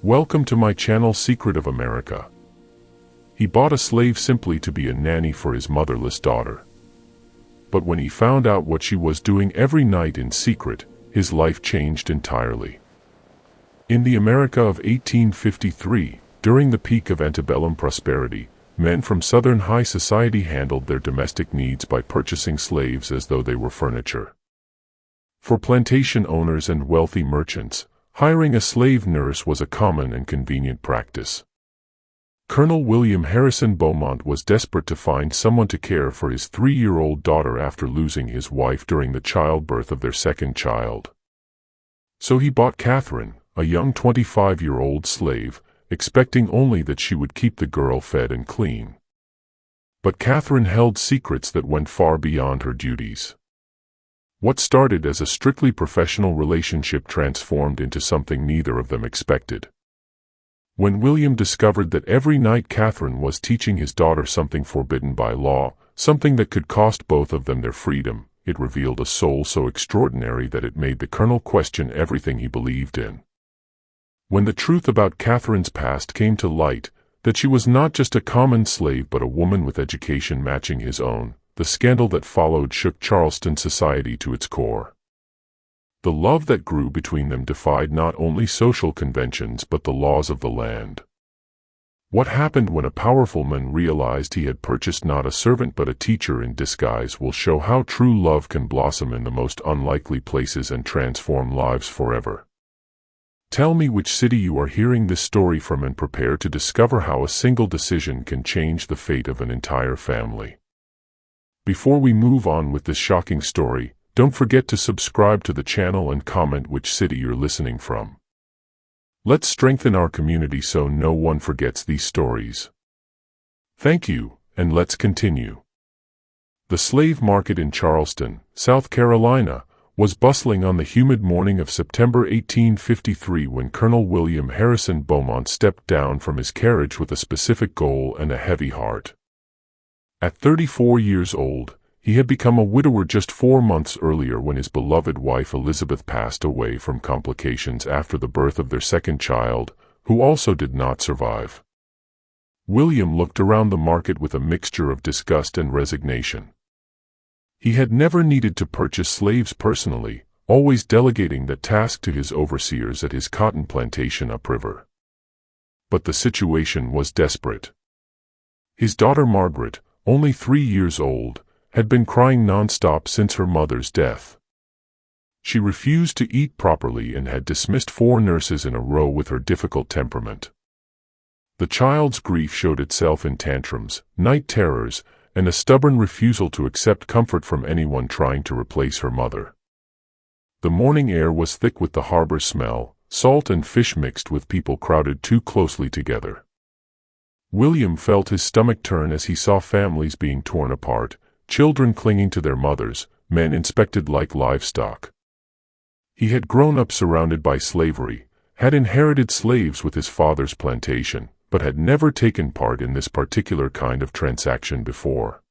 Welcome to my channel Secret of America. He bought a slave simply to be a nanny for his motherless daughter. But when he found out what she was doing every night in secret, his life changed entirely. In the America of 1853, during the peak of antebellum prosperity, men from Southern high society handled their domestic needs by purchasing slaves as though they were furniture. For plantation owners and wealthy merchants, hiring a slave nurse was a common and convenient practice. Colonel William Harrison Beaumont was desperate to find someone to care for his 3-year-old daughter after losing his wife during the childbirth of their second child. So he bought Catherine, a young 25-year-old slave, expecting only that she would keep the girl fed and clean. But Catherine held secrets that went far beyond her duties. What started as a strictly professional relationship transformed into something neither of them expected. When William discovered that every night Catherine was teaching his daughter something forbidden by law, something that could cost both of them their freedom, it revealed a soul so extraordinary that it made the colonel question everything he believed in. When the truth about Catherine's past came to light, that she was not just a common slave but a woman with education matching his own, the scandal that followed shook Charleston society to its core. The love that grew between them defied not only social conventions but the laws of the land. What happened when a powerful man realized he had purchased not a servant but a teacher in disguise will show how true love can blossom in the most unlikely places and transform lives forever. Tell me which city you are hearing this story from and prepare to discover how a single decision can change the fate of an entire family. Before we move on with this shocking story, don't forget to subscribe to the channel and comment which city you're listening from. Let's strengthen our community so no one forgets these stories. Thank you, and let's continue. The slave market in Charleston, South Carolina, was bustling on the humid morning of September 1853 when Colonel William Harrison Beaumont stepped down from his carriage with a specific goal and a heavy heart. At 34 years old, he had become a widower just 4 months earlier when his beloved wife Elizabeth passed away from complications after the birth of their second child, who also did not survive. William looked around the market with a mixture of disgust and resignation. He had never needed to purchase slaves personally, always delegating that task to his overseers at his cotton plantation upriver. But the situation was desperate. His daughter Margaret, only 3 years old, had been crying nonstop since her mother's death. She refused to eat properly and had dismissed 4 nurses in a row with her difficult temperament. The child's grief showed itself in tantrums, night terrors, and a stubborn refusal to accept comfort from anyone trying to replace her mother. The morning air was thick with the harbor smell, salt and fish mixed with people crowded too closely together. William felt his stomach turn as he saw families being torn apart, children clinging to their mothers, men inspected like livestock. He had grown up surrounded by slavery, had inherited slaves with his father's plantation, but had never taken part in this particular kind of transaction before.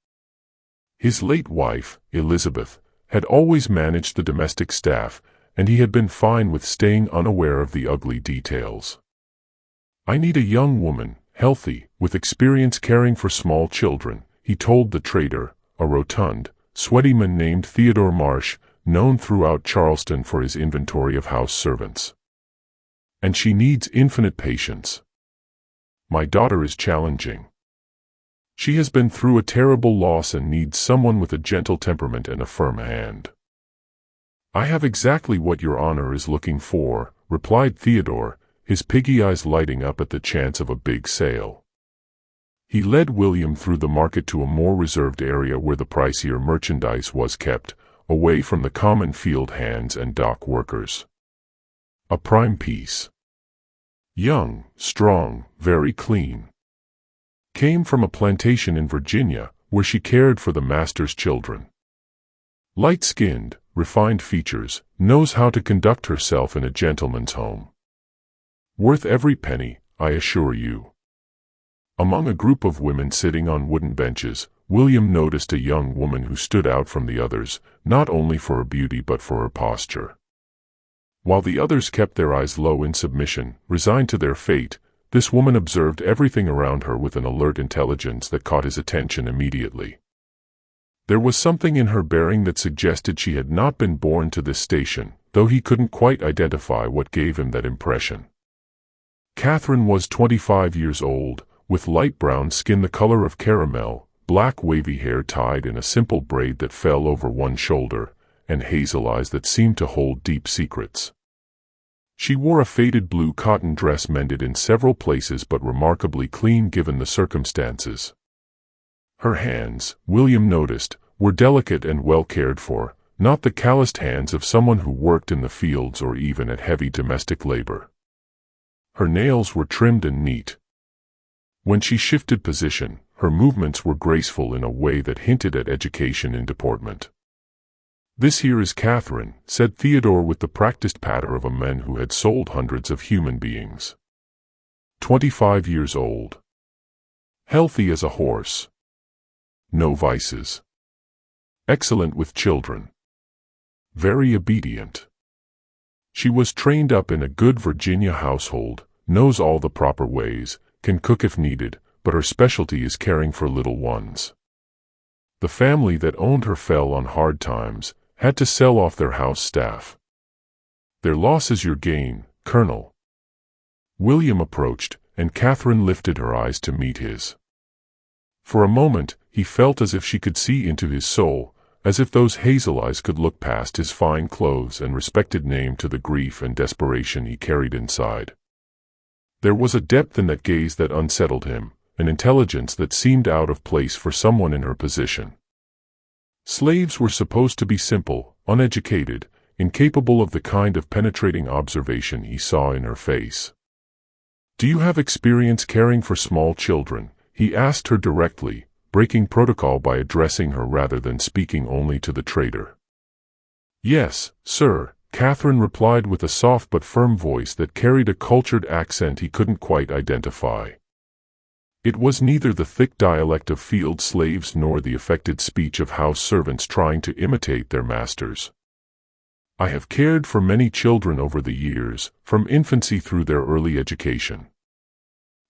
His late wife, Elizabeth, had always managed the domestic staff, and he had been fine with staying unaware of the ugly details. "I need a young woman, healthy, with experience caring for small children," he told the trader, a rotund, sweaty man named Theodore Marsh, known throughout Charleston for his inventory of house servants. "And she needs infinite patience. My daughter is challenging. She has been through a terrible loss and needs someone with a gentle temperament and a firm hand." "I have exactly what your honor is looking for," replied Theodore, his piggy eyes lighting up at the chance of a big sale. He led William through the market to a more reserved area where the pricier merchandise was kept, away from the common field hands and dock workers. A prime piece. Young, strong, very clean. Came from a plantation in Virginia, where she cared for the master's children. Light-skinned, refined features, knows how to conduct herself in a gentleman's home. Worth every penny, I assure you. Among a group of women sitting on wooden benches, William noticed a young woman who stood out from the others, not only for her beauty but for her posture. While the others kept their eyes low in submission, resigned to their fate, this woman observed everything around her with an alert intelligence that caught his attention immediately. There was something in her bearing that suggested she had not been born to this station, though he couldn't quite identify what gave him that impression. Catherine was 25 years old, with light brown skin the color of caramel, black wavy hair tied in a simple braid that fell over one shoulder, and hazel eyes that seemed to hold deep secrets. She wore a faded blue cotton dress mended in several places but remarkably clean given the circumstances. Her hands, William noticed, were delicate and well cared for, not the calloused hands of someone who worked in the fields or even at heavy domestic labor. Her nails were trimmed and neat. When she shifted position, her movements were graceful in a way that hinted at education in deportment. "This here is Catherine," said Theodore with the practiced patter of a man who had sold hundreds of human beings. 25 years old. Healthy as a horse. No vices. Excellent with children. Very obedient. She was trained up in a good Virginia household, knows all the proper ways, can cook if needed, but her specialty is caring for little ones. The family that owned her fell on hard times, had to sell off their house staff. "Their loss is your gain, Colonel." William approached, and Catherine lifted her eyes to meet his. For a moment, he felt as if she could see into his soul, as if those hazel eyes could look past his fine clothes and respected name to the grief and desperation he carried inside. There was a depth in that gaze that unsettled him, an intelligence that seemed out of place for someone in her position. Slaves were supposed to be simple, uneducated, incapable of the kind of penetrating observation he saw in her face. "Do you have experience caring for small children?" he asked her directly, breaking protocol by addressing her rather than speaking only to the trader. "Yes, sir," Catherine replied with a soft but firm voice that carried a cultured accent he couldn't quite identify. It was neither the thick dialect of field slaves nor the affected speech of house servants trying to imitate their masters. "I have cared for many children over the years, from infancy through their early education."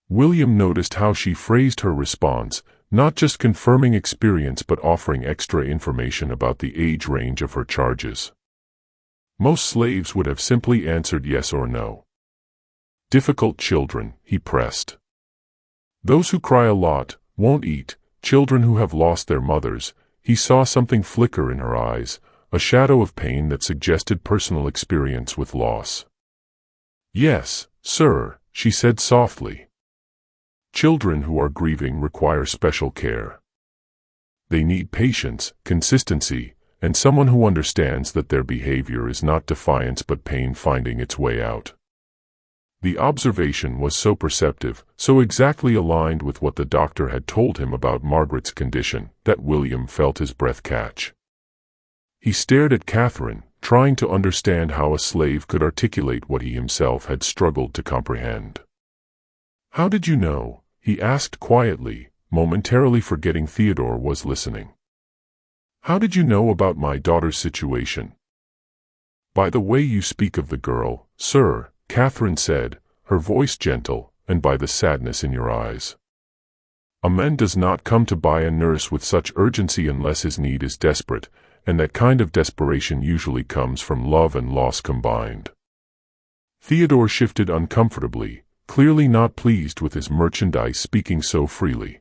William noticed how she phrased her response, not just confirming experience but offering extra information about the age range of her charges. Most slaves would have simply answered yes or no. "Difficult children," he pressed. "Those who cry a lot, won't eat, children who have lost their mothers." He saw something flicker in her eyes, a shadow of pain that suggested personal experience with loss. "Yes, sir," she said softly. "Children who are grieving require special care. They need patience, consistency, and someone who understands that their behavior is not defiance but pain finding its way out." The observation was so perceptive, so exactly aligned with what the doctor had told him about Margaret's condition, that William felt his breath catch. He stared at Catherine, trying to understand how a slave could articulate what he himself had struggled to comprehend. "How did you know?" he asked quietly, momentarily forgetting Theodore was listening. "How did you know about my daughter's situation?" "By the way you speak of the girl, sir," Catherine said, her voice gentle, "and by the sadness in your eyes. A man does not come to buy a nurse with such urgency unless his need is desperate, and that kind of desperation usually comes from love and loss combined." Theodore shifted uncomfortably, clearly not pleased with his merchandise speaking so freely.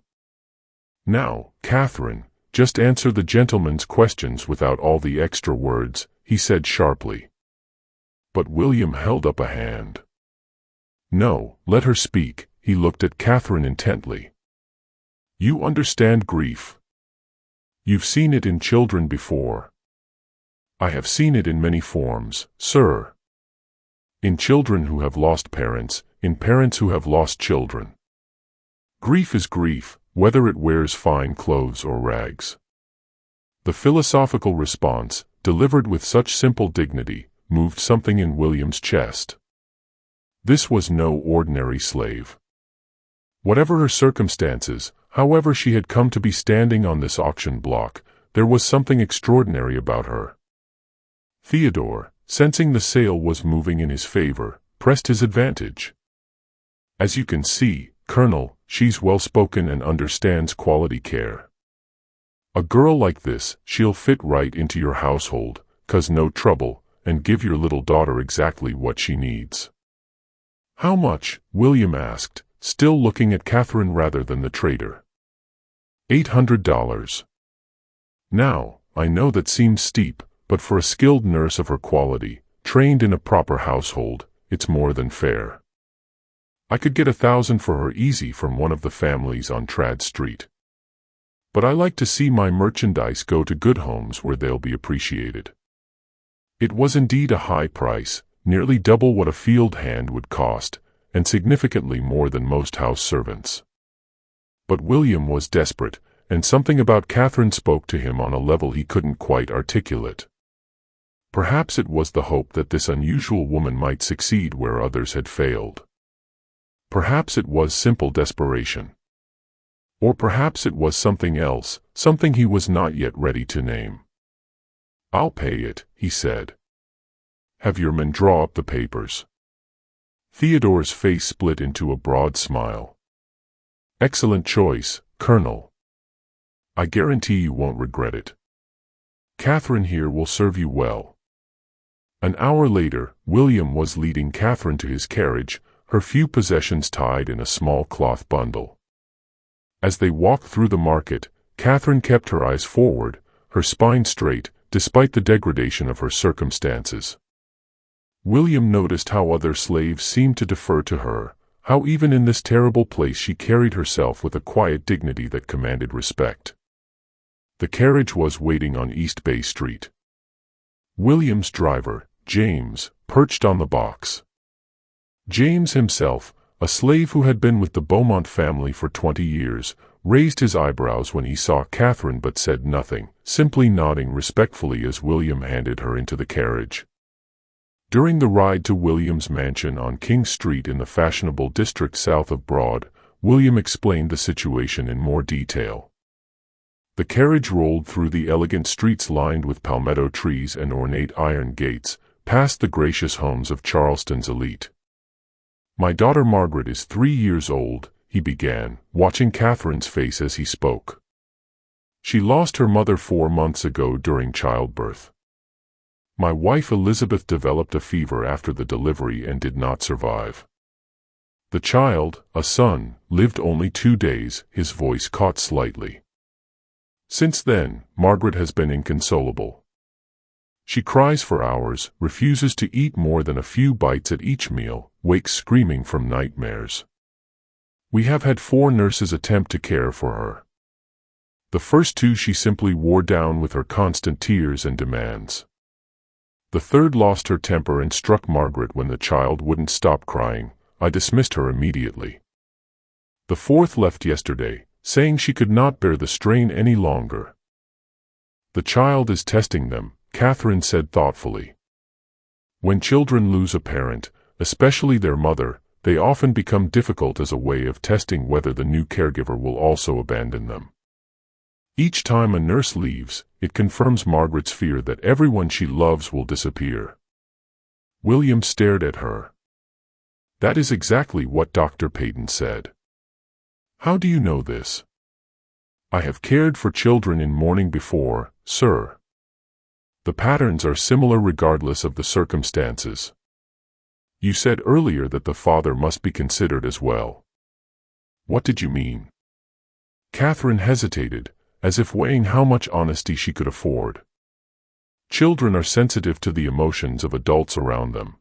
"Now, Catherine, just answer the gentleman's questions without all the extra words," he said sharply. But William held up a hand. "No, let her speak." He looked at Catherine intently. "You understand grief. You've seen it in children before." "I have seen it in many forms, sir. In children who have lost parents, in parents who have lost children. Grief is grief, whether it wears fine clothes or rags." The philosophical response, delivered with such simple dignity, moved something in William's chest. This was no ordinary slave. Whatever her circumstances, however she had come to be standing on this auction block, there was something extraordinary about her. "Theodore," sensing the sale was moving in his favor, pressed his advantage. "As you can see, Colonel, she's well-spoken and understands quality care. A girl like this, she'll fit right into your household, 'cause no trouble, and give your little daughter exactly what she needs." "How much?" William asked, still looking at Catherine rather than the trader. $800. Now, I know that seems steep, but for a skilled nurse of her quality, trained in a proper household, it's more than fair. I could get 1,000 for her easy from one of the families on Trad Street. But I like to see my merchandise go to good homes where they'll be appreciated. It was indeed a high price, nearly double what a field hand would cost, and significantly more than most house servants. But William was desperate, and something about Catherine spoke to him on a level he couldn't quite articulate. Perhaps it was the hope that this unusual woman might succeed where others had failed. Perhaps it was simple desperation. Or perhaps it was something else, something he was not yet ready to name. "I'll pay it," he said. "Have your men draw up the papers." Theodore's face split into a broad smile. "Excellent choice, Colonel. I guarantee you won't regret it. Catherine here will serve you well." An hour later, William was leading Catherine to his carriage, her few possessions tied in a small cloth bundle. As they walked through the market, Catherine kept her eyes forward, her spine straight, despite the degradation of her circumstances. William noticed how other slaves seemed to defer to her, how even in this terrible place she carried herself with a quiet dignity that commanded respect. The carriage was waiting on East Bay Street. William's driver, James, perched on the box. James himself, a slave who had been with the Beaumont family for 20 years, raised his eyebrows when he saw Catherine but said nothing, simply nodding respectfully as William handed her into the carriage. During the ride to William's mansion on King Street in the fashionable district south of Broad, William explained the situation in more detail. The carriage rolled through the elegant streets lined with palmetto trees and ornate iron gates, past the gracious homes of Charleston's elite. "My daughter Margaret is 3 years old," he began, watching Catherine's face as he spoke. "She lost her mother 4 months ago during childbirth. My wife Elizabeth developed a fever after the delivery and did not survive. The child, a son, lived only 2 days," his voice caught slightly. "Since then, Margaret has been inconsolable. She cries for hours, refuses to eat more than a few bites at each meal, wakes screaming from nightmares. We have had 4 nurses attempt to care for her. The first 2 she simply wore down with her constant tears and demands. The third lost her temper and struck Margaret when the child wouldn't stop crying. I dismissed her immediately. The fourth left yesterday, saying she could not bear the strain any longer. The child is testing them," Catherine said thoughtfully. "When children lose a parent, especially their mother, they often become difficult as a way of testing whether the new caregiver will also abandon them. Each time a nurse leaves, it confirms Margaret's fear that everyone she loves will disappear." William stared at her. "That is exactly what Dr. Peyton said." "How do you know this?" "I have cared for children in mourning before, sir. The patterns are similar regardless of the circumstances. You said earlier that the father must be considered as well. What did you mean?" Catherine hesitated, as if weighing how much honesty she could afford. Children are sensitive to the emotions of adults around them.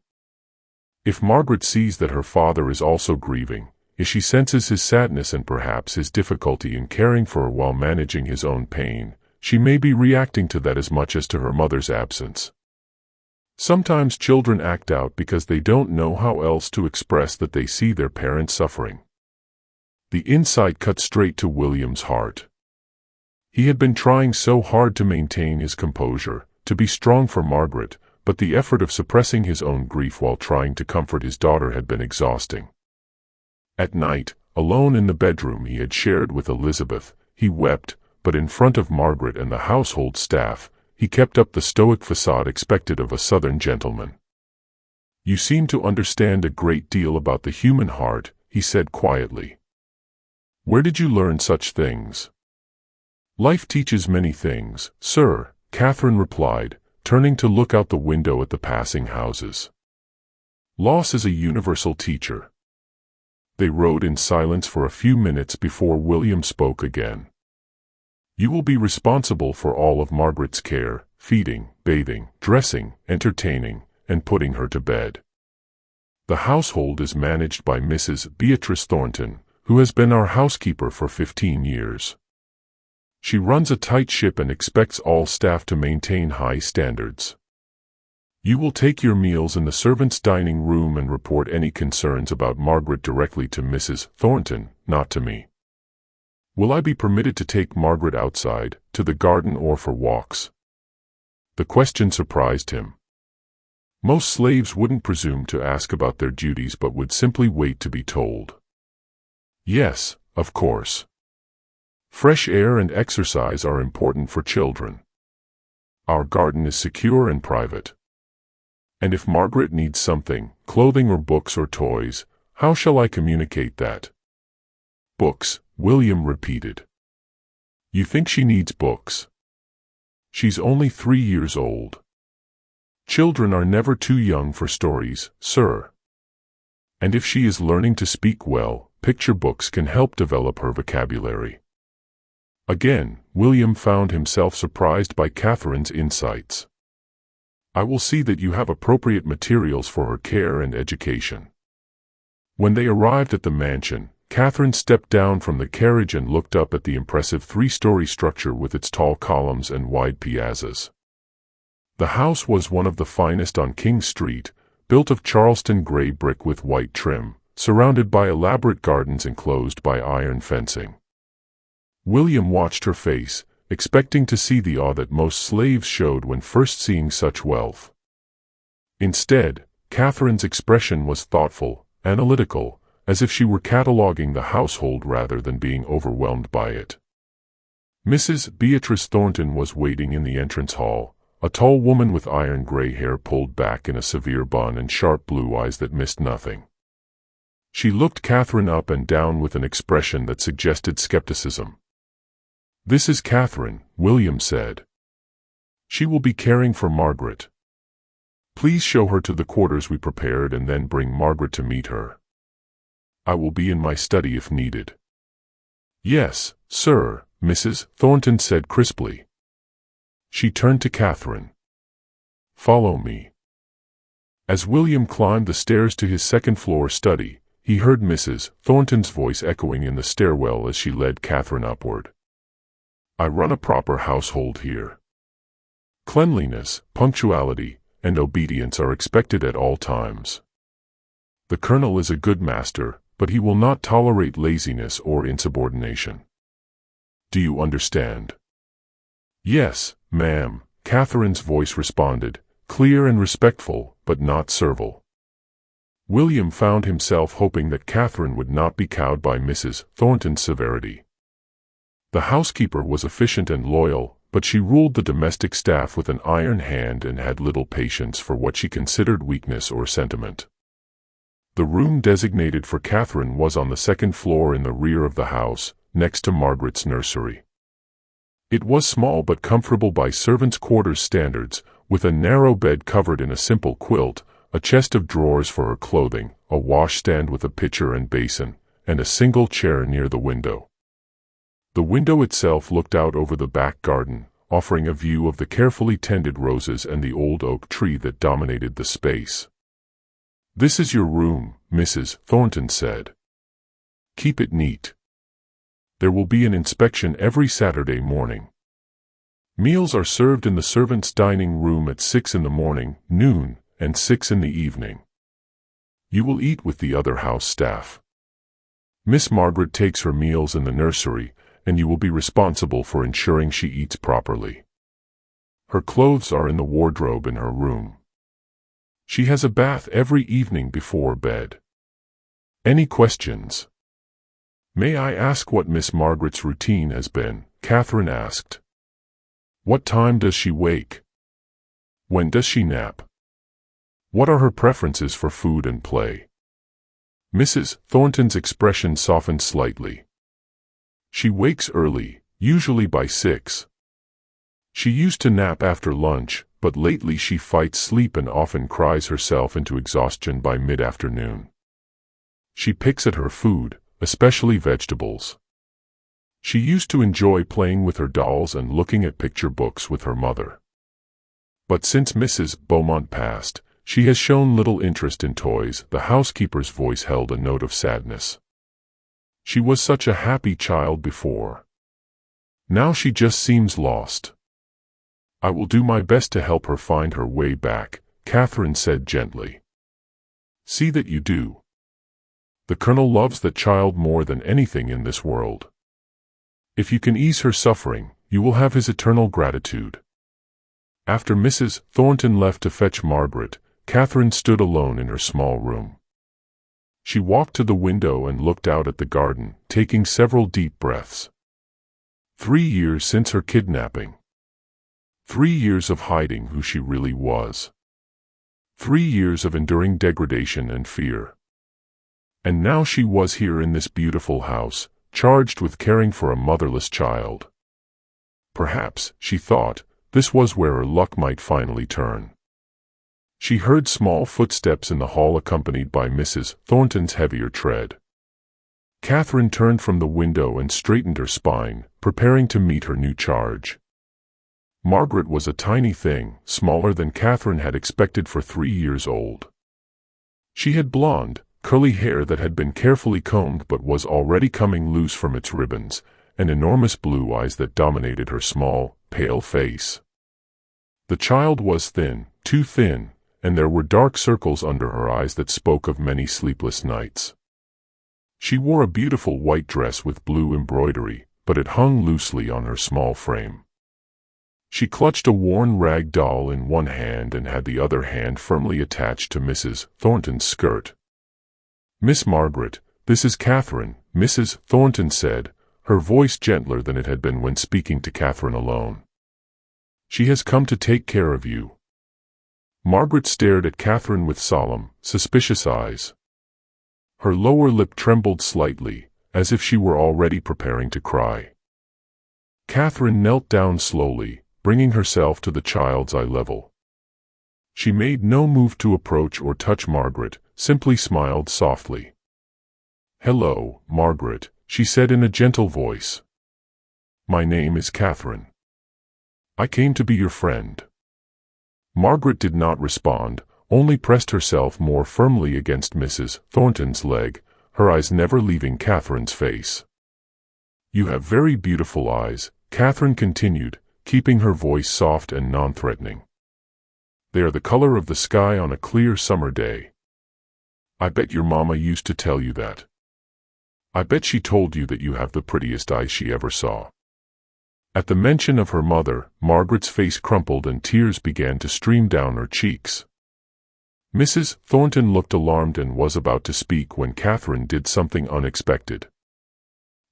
If Margaret sees that her father is also grieving, if she senses his sadness and perhaps his difficulty in caring for her while managing his own pain, she may be reacting to that as much as to her mother's absence. Sometimes children act out because they don't know how else to express that they see their parents suffering. The insight cut straight to William's heart. He had been trying so hard to maintain his composure, to be strong for Margaret, but the effort of suppressing his own grief while trying to comfort his daughter had been exhausting. At night, alone in the bedroom he had shared with Elizabeth, he wept, but in front of Margaret and the household staff, he kept up the stoic facade expected of a Southern gentleman. "You seem to understand a great deal about the human heart," he said quietly. "Where did you learn such things?" "Life teaches many things, sir," Catherine replied, turning to look out the window at the passing houses. "Loss is a universal teacher." They rode in silence for a few minutes before William spoke again. "You will be responsible for all of Margaret's care, feeding, bathing, dressing, entertaining, and putting her to bed. The household is managed by Mrs. Beatrice Thornton, who has been our housekeeper for 15 years. She runs a tight ship and expects all staff to maintain high standards. You will take your meals in the servants' dining room and report any concerns about Margaret directly to Mrs. Thornton, not to me." "Will I be permitted to take Margaret outside, to the garden or for walks?" The question surprised him. Most slaves wouldn't presume to ask about their duties but would simply wait to be told. "Yes, of course. Fresh air and exercise are important for children. Our garden is secure and private. And if Margaret needs something, clothing or books or toys, how shall I communicate that?" "Books," William repeated. "You think she needs books? She's only 3 years old. Children are never too young for stories, sir. And if she is learning to speak well, picture books can help develop her vocabulary." Again, William found himself surprised by Catherine's insights. "I will see that you have appropriate materials for her care and education." When they arrived at the mansion, Catherine stepped down from the carriage and looked up at the impressive 3-story structure with its tall columns and wide piazzas. The house was one of the finest on King Street, built of Charleston gray brick with white trim, surrounded by elaborate gardens enclosed by iron fencing. William watched her face, expecting to see the awe that most slaves showed when first seeing such wealth. Instead, Catherine's expression was thoughtful, analytical, as if she were cataloging the household rather than being overwhelmed by it. Mrs. Beatrice Thornton was waiting in the entrance hall, a tall woman with iron gray hair pulled back in a severe bun and sharp blue eyes that missed nothing. She looked Catherine up and down with an expression that suggested skepticism. "This is Catherine," William said. "She will be caring for Margaret. Please show her to the quarters we prepared and then bring Margaret to meet her. I will be in my study if needed." "Yes, sir," Mrs. Thornton said crisply. She turned to Catherine. "Follow me." As William climbed the stairs to his second-floor study, he heard Mrs. Thornton's voice echoing in the stairwell as she led Catherine upward. "I run a proper household here. Cleanliness, punctuality, and obedience are expected at all times. The Colonel is a good master, but he will not tolerate laziness or insubordination. Do you understand?" "Yes, ma'am," Catherine's voice responded, clear and respectful, but not servile. William found himself hoping that Catherine would not be cowed by Mrs. Thornton's severity. The housekeeper was efficient and loyal, but she ruled the domestic staff with an iron hand and had little patience for what she considered weakness or sentiment. The room designated for Catherine was on the second floor in the rear of the house, next to Margaret's nursery. It was small but comfortable by servants' quarters standards, with a narrow bed covered in a simple quilt, a chest of drawers for her clothing, a washstand with a pitcher and basin, and a single chair near the window. The window itself looked out over the back garden, offering a view of the carefully tended roses and the old oak tree that dominated the space. "This is your room," Mrs. Thornton said. "Keep it neat. There will be an inspection every Saturday morning. Meals are served in the servants' dining room at 6 in the morning, noon, and 6 in the evening. You will eat with the other house staff. Miss Margaret takes her meals in the nursery, and you will be responsible for ensuring she eats properly. Her clothes are in the wardrobe in her room. She has a bath every evening before bed. Any questions?" "May I ask what Miss Margaret's routine has been?" Catherine asked. What time does she wake? When does she nap? What are her preferences for food and play? Mrs. Thornton's expression softened slightly. She wakes early, usually by 6. She used to nap after lunch, but lately she fights sleep and often cries herself into exhaustion by mid-afternoon. She picks at her food, especially vegetables. She used to enjoy playing with her dolls and looking at picture books with her mother. But since Mrs. Beaumont passed, she has shown little interest in toys. The housekeeper's voice held a note of sadness. She was such a happy child before. Now she just seems lost. I will do my best to help her find her way back, Catherine said gently. See that you do. The Colonel loves that child more than anything in this world. If you can ease her suffering, you will have his eternal gratitude. After Mrs. Thornton left to fetch Margaret, Catherine stood alone in her small room. She walked to the window and looked out at the garden, taking several deep breaths. 3 years since her kidnapping. 3 years of hiding who she really was. 3 years of enduring degradation and fear. And now she was here in this beautiful house, charged with caring for a motherless child. Perhaps, she thought, this was where her luck might finally turn. She heard small footsteps in the hall accompanied by Mrs. Thornton's heavier tread. Catherine turned from the window and straightened her spine, preparing to meet her new charge. Margaret was a tiny thing, smaller than Catherine had expected for 3 years old. She had blonde, curly hair that had been carefully combed but was already coming loose from its ribbons, and enormous blue eyes that dominated her small, pale face. The child was thin, too thin, and there were dark circles under her eyes that spoke of many sleepless nights. She wore a beautiful white dress with blue embroidery, but it hung loosely on her small frame. She clutched a worn rag doll in one hand and had the other hand firmly attached to Mrs. Thornton's skirt. "Miss Margaret, this is Catherine," Mrs. Thornton said, her voice gentler than it had been when speaking to Catherine alone. "She has come to take care of you." Margaret stared at Catherine with solemn, suspicious eyes. Her lower lip trembled slightly, as if she were already preparing to cry. Catherine knelt down slowly, bringing herself to the child's eye level. She made no move to approach or touch Margaret, simply smiled softly. "Hello, Margaret," she said in a gentle voice. "My name is Catherine. I came to be your friend." Margaret did not respond, only pressed herself more firmly against Mrs. Thornton's leg, her eyes never leaving Catherine's face. "You have very beautiful eyes," Catherine continued, keeping her voice soft and non-threatening. "They are the color of the sky on a clear summer day. I bet your mama used to tell you that. I bet she told you that you have the prettiest eyes she ever saw." At the mention of her mother, Margaret's face crumpled and tears began to stream down her cheeks. Mrs. Thornton looked alarmed and was about to speak when Catherine did something unexpected.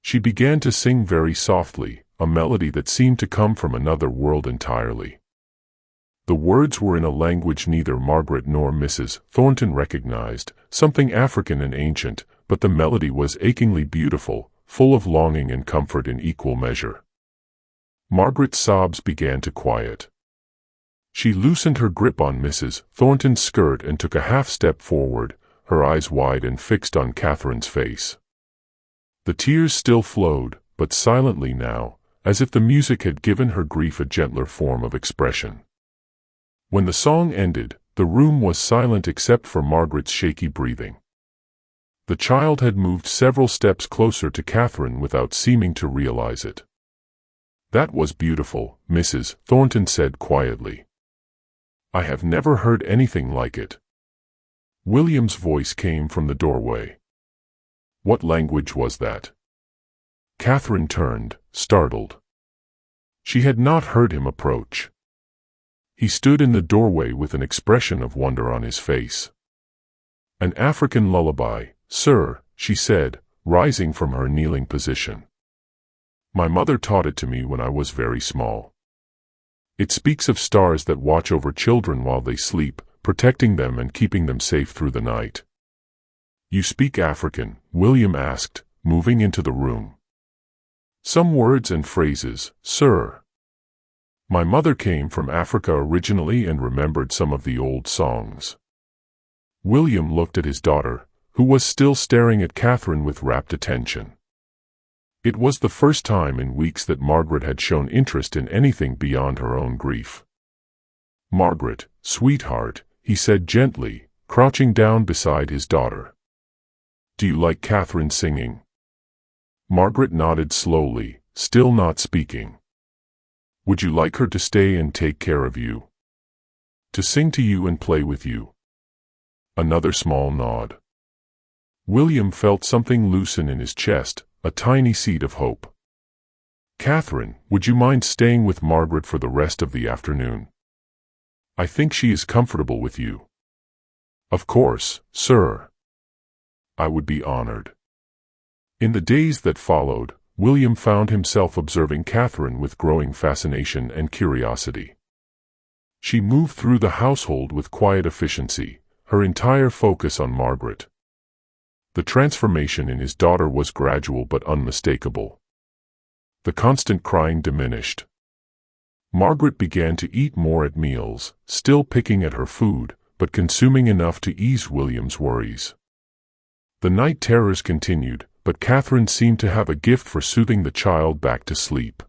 She began to sing very softly, a melody that seemed to come from another world entirely. The words were in a language neither Margaret nor Mrs. Thornton recognized, something African and ancient, but the melody was achingly beautiful, full of longing and comfort in equal measure. Margaret's sobs began to quiet. She loosened her grip on Mrs. Thornton's skirt and took a half-step forward, her eyes wide and fixed on Catherine's face. The tears still flowed, but silently now, as if the music had given her grief a gentler form of expression. When the song ended, the room was silent except for Margaret's shaky breathing. The child had moved several steps closer to Catherine without seeming to realize it. "That was beautiful," Mrs. Thornton said quietly. "I have never heard anything like it." William's voice came from the doorway. "What language was that?" Catherine turned, startled. She had not heard him approach. He stood in the doorway with an expression of wonder on his face. "An African lullaby, sir," she said, rising from her kneeling position. "My mother taught it to me when I was very small." It speaks of stars that watch over children while they sleep, protecting them and keeping them safe through the night. You speak African? William asked, moving into the room. Some words and phrases, sir. My mother came from Africa originally and remembered some of the old songs. William looked at his daughter, who was still staring at Catherine with rapt attention. It was the first time in weeks that Margaret had shown interest in anything beyond her own grief. Margaret, sweetheart, he said gently, crouching down beside his daughter. Do you like Catherine singing? Margaret nodded slowly, still not speaking. Would you like her to stay and take care of you? To sing to you and play with you? Another small nod. William felt something loosen in his chest, a tiny seed of hope. Catherine, would you mind staying with Margaret for the rest of the afternoon? I think she is comfortable with you. Of course, sir. I would be honored. In the days that followed, William found himself observing Catherine with growing fascination and curiosity. She moved through the household with quiet efficiency, her entire focus on Margaret. The transformation in his daughter was gradual but unmistakable. The constant crying diminished. Margaret began to eat more at meals, still picking at her food, but consuming enough to ease William's worries. The night terrors continued, but Catherine seemed to have a gift for soothing the child back to sleep.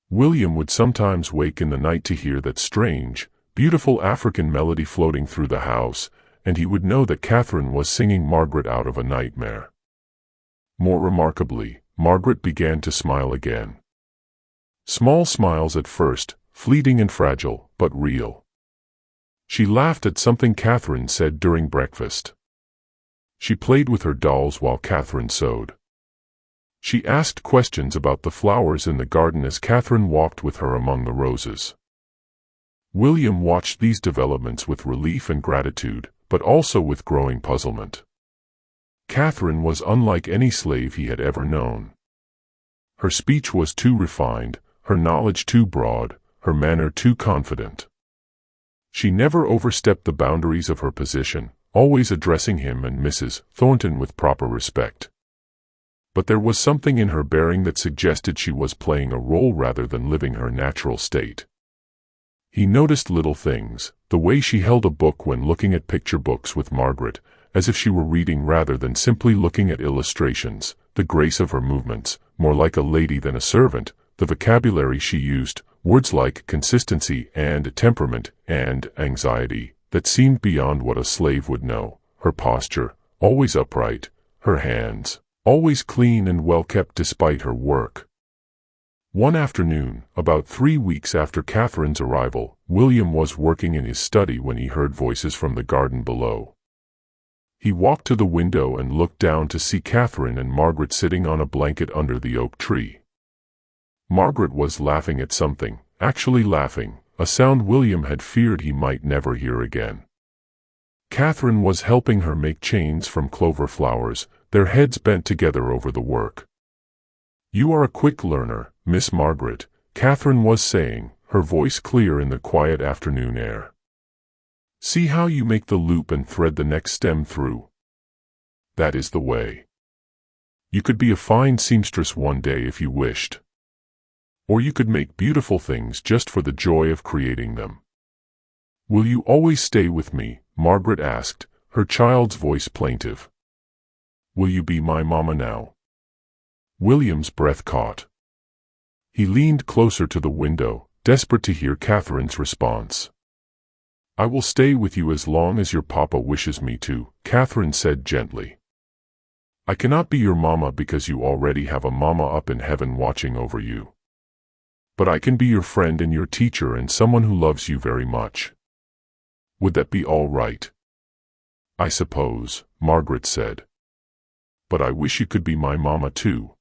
William would sometimes wake in the night to hear that strange, beautiful African melody floating through the house, and he would know that Catherine was singing Margaret out of a nightmare. More remarkably, Margaret began to smile again. Small smiles at first, fleeting and fragile, but real. She laughed at something Catherine said during breakfast. She played with her dolls while Catherine sewed. She asked questions about the flowers in the garden as Catherine walked with her among the roses. William watched these developments with relief and gratitude, but also with growing puzzlement. Catherine was unlike any slave he had ever known. Her speech was too refined, her knowledge too broad, her manner too confident. She never overstepped the boundaries of her position, always addressing him and Mrs. Thornton with proper respect. But there was something in her bearing that suggested she was playing a role rather than living her natural state. He noticed little things, the way she held a book when looking at picture books with Margaret, as if she were reading rather than simply looking at illustrations, the grace of her movements, more like a lady than a servant, the vocabulary she used, words like consistency and temperament and anxiety, that seemed beyond what a slave would know, her posture, always upright, her hands, always clean and well-kept despite her work. One afternoon, about 3 weeks after Catherine's arrival, William was working in his study when he heard voices from the garden below. He walked to the window and looked down to see Catherine and Margaret sitting on a blanket under the oak tree. Margaret was laughing at something, actually laughing, a sound William had feared he might never hear again. Catherine was helping her make chains from clover flowers, their heads bent together over the work. "You are a quick learner, Miss Margaret," Catherine was saying, her voice clear in the quiet afternoon air. "See how you make the loop and thread the next stem through. That is the way. You could be a fine seamstress one day if you wished. Or you could make beautiful things just for the joy of creating them." "Will you always stay with me?" Margaret asked, her child's voice plaintive. "Will you be my mama now?" William's breath caught. He leaned closer to the window, desperate to hear Catherine's response. "I will stay with you as long as your papa wishes me to," Catherine said gently. "I cannot be your mama because you already have a mama up in heaven watching over you. But I can be your friend and your teacher and someone who loves you very much. Would that be all right?" "I suppose," Margaret said. "But I wish you could be my mama too.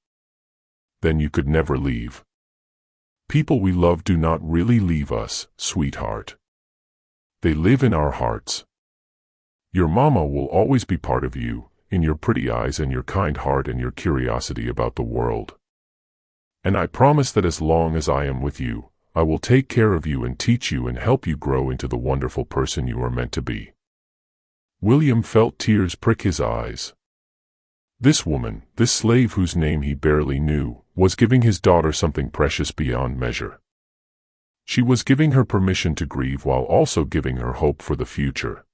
Then you could never leave. People we love do not really leave us, sweetheart. They live in our hearts. Your mama will always be part of you, in your pretty eyes and your kind heart and your curiosity about the world. And I promise that as long as I am with you, I will take care of you and teach you and help you grow into the wonderful person you are meant to be." William felt tears prick his eyes. This woman, this slave whose name he barely knew, was giving his daughter something precious beyond measure. She was giving her permission to grieve while also giving her hope for the future.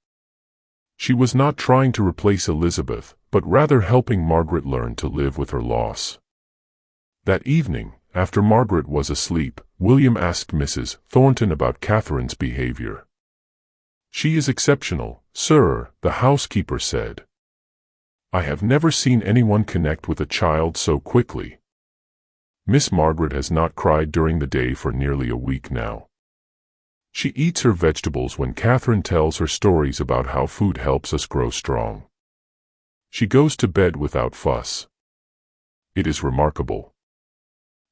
She was not trying to replace Elizabeth, but rather helping Margaret learn to live with her loss. That evening, after Margaret was asleep, William asked Mrs. Thornton about Catherine's behavior. "She is exceptional, sir," the housekeeper said. "I have never seen anyone connect with a child so quickly. Miss Margaret has not cried during the day for nearly a week now. She eats her vegetables when Catherine tells her stories about how food helps us grow strong. She goes to bed without fuss. It is remarkable."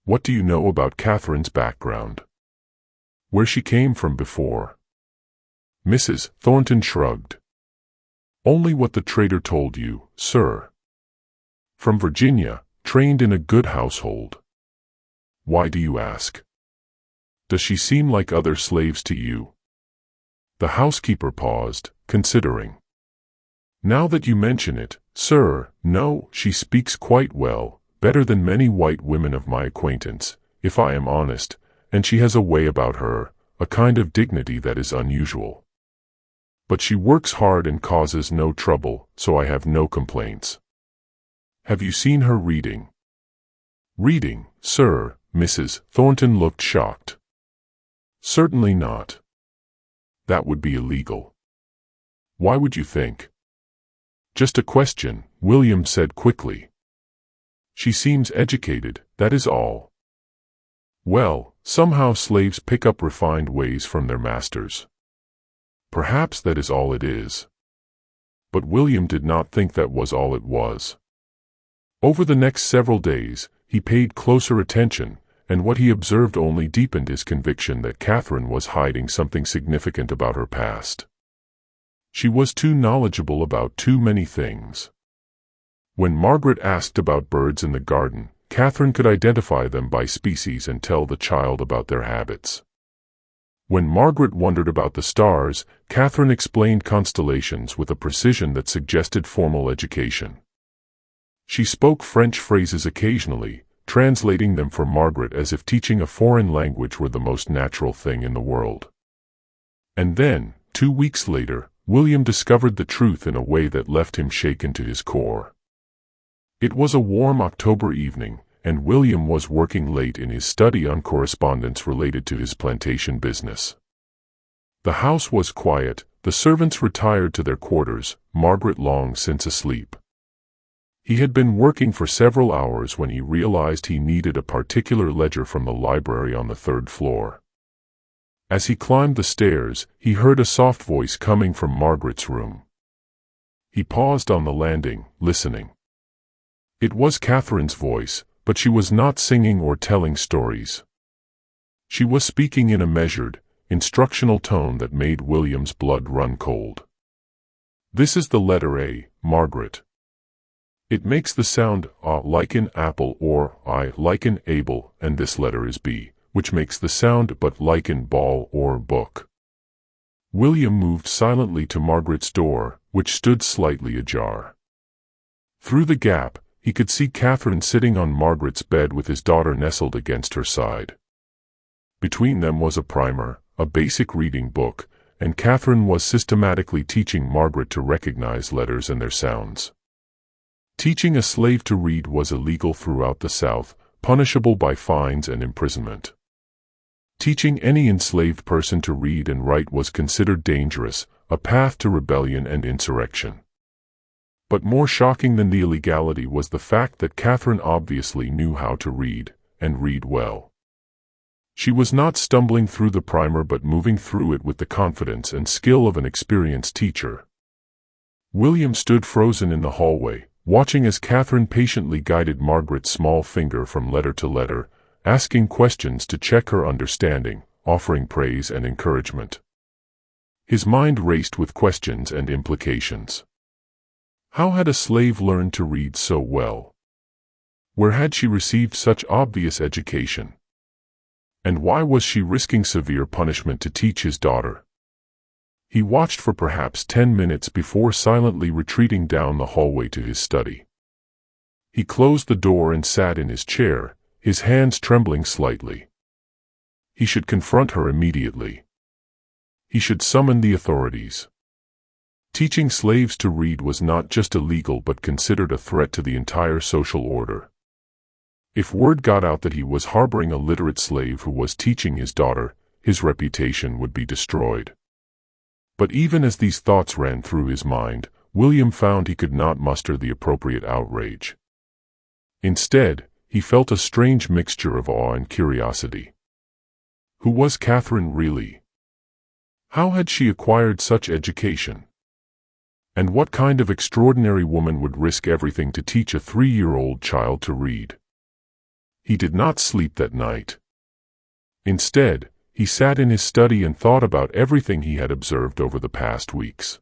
"What do you know about Catherine's background? Where she came from before?" Mrs. Thornton shrugged. "Only what the trader told you, sir. From Virginia, trained in a good household." "Why do you ask? Does she seem like other slaves to you?" The housekeeper paused, considering. "Now that you mention it, sir, no, she speaks quite well, better than many white women of my acquaintance, if I am honest, and she has a way about her, a kind of dignity that is unusual. But she works hard and causes no trouble, so I have no complaints." "Have you seen her reading?" "Reading, sir?" Mrs. Thornton looked shocked. "Certainly not. That would be illegal." "Why would you think?" "Just a question," William said quickly. "She seems educated, that is all." "Well, somehow slaves pick up refined ways from their masters. Perhaps that is all it is." But William did not think that was all it was. Over the next several days, he paid closer attention, and what he observed only deepened his conviction that Catherine was hiding something significant about her past. She was too knowledgeable about too many things. When Margaret asked about birds in the garden, Catherine could identify them by species and tell the child about their habits. When Margaret wondered about the stars, Catherine explained constellations with a precision that suggested formal education. She spoke French phrases occasionally, translating them for Margaret as if teaching a foreign language were the most natural thing in the world. And then, 2 weeks later, William discovered the truth in a way that left him shaken to his core. It was a warm October evening, and William was working late in his study on correspondence related to his plantation business. The house was quiet, the servants retired to their quarters, Margaret long since asleep. He had been working for several hours when he realized he needed a particular ledger from the library on the 3rd floor. As he climbed the stairs, he heard a soft voice coming from Margaret's room. He paused on the landing, listening. It was Catherine's voice, but she was not singing or telling stories. She was speaking in a measured, instructional tone that made William's blood run cold. "This is the letter A, Margaret. It makes the sound A like an apple or I like an able, and this letter is B, which makes the sound but like an ball or book." William moved silently to Margaret's door, which stood slightly ajar. Through the gap, he could see Catherine sitting on Margaret's bed with his daughter nestled against her side. Between them was a primer, a basic reading book, and Catherine was systematically teaching Margaret to recognize letters and their sounds. Teaching a slave to read was illegal throughout the South, punishable by fines and imprisonment. Teaching any enslaved person to read and write was considered dangerous, a path to rebellion and insurrection. But more shocking than the illegality was the fact that Catherine obviously knew how to read, and read well. She was not stumbling through the primer but moving through it with the confidence and skill of an experienced teacher. William stood frozen in the hallway, watching as Catherine patiently guided Margaret's small finger from letter to letter, asking questions to check her understanding, offering praise and encouragement. His mind raced with questions and implications. How had a slave learned to read so well? Where had she received such obvious education? And why was she risking severe punishment to teach his daughter? He watched for perhaps 10 minutes before silently retreating down the hallway to his study. He closed the door and sat in his chair, his hands trembling slightly. He should confront her immediately. He should summon the authorities. Teaching slaves to read was not just illegal but considered a threat to the entire social order. If word got out that he was harboring a literate slave who was teaching his daughter, his reputation would be destroyed. But even as these thoughts ran through his mind, William found he could not muster the appropriate outrage. Instead, he felt a strange mixture of awe and curiosity. Who was Catherine really? How had she acquired such education? And what kind of extraordinary woman would risk everything to teach a 3-year-old child to read? He did not sleep that night. Instead, he sat in his study and thought about everything he had observed over the past weeks.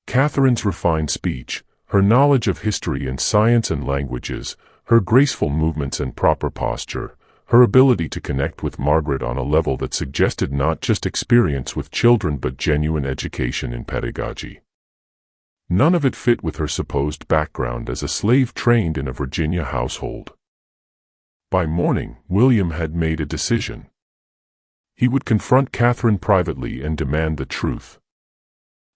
Catherine's refined speech, her knowledge of history and science and languages, her graceful movements and proper posture, her ability to connect with Margaret on a level that suggested not just experience with children but genuine education in pedagogy. None of it fit with her supposed background as a slave trained in a Virginia household. By morning, William had made a decision. He would confront Catherine privately and demand the truth.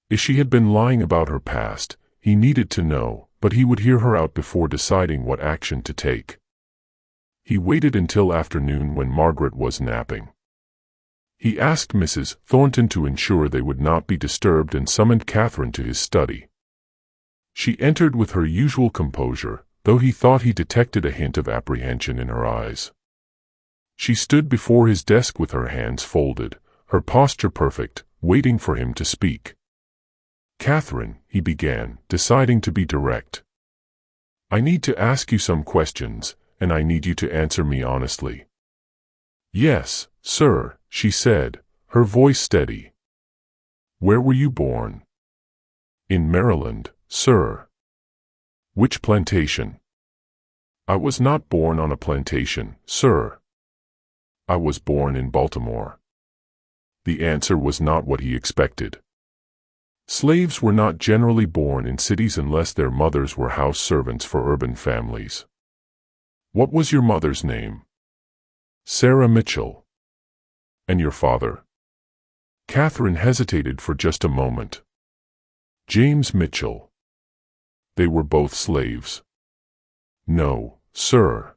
If she had been lying about her past, he needed to know, but he would hear her out before deciding what action to take. He waited until afternoon when Margaret was napping. He asked Mrs. Thornton to ensure they would not be disturbed and summoned Catherine to his study. She entered with her usual composure, though he thought he detected a hint of apprehension in her eyes. She stood before his desk with her hands folded, her posture perfect, waiting for him to speak. "Catherine," he began, deciding to be direct. "I need to ask you some questions, and I need you to answer me honestly." "Yes, sir," she said, her voice steady. "Where were you born?" "In Maryland, sir." "Which plantation?" "I was not born on a plantation, sir. I was born in Baltimore." The answer was not what he expected. Slaves were not generally born in cities unless their mothers were house servants for urban families. "What was your mother's name?" "Sarah Mitchell." "And your father?" Catherine hesitated for just a moment. "James Mitchell." "They were both slaves?" "No, sir."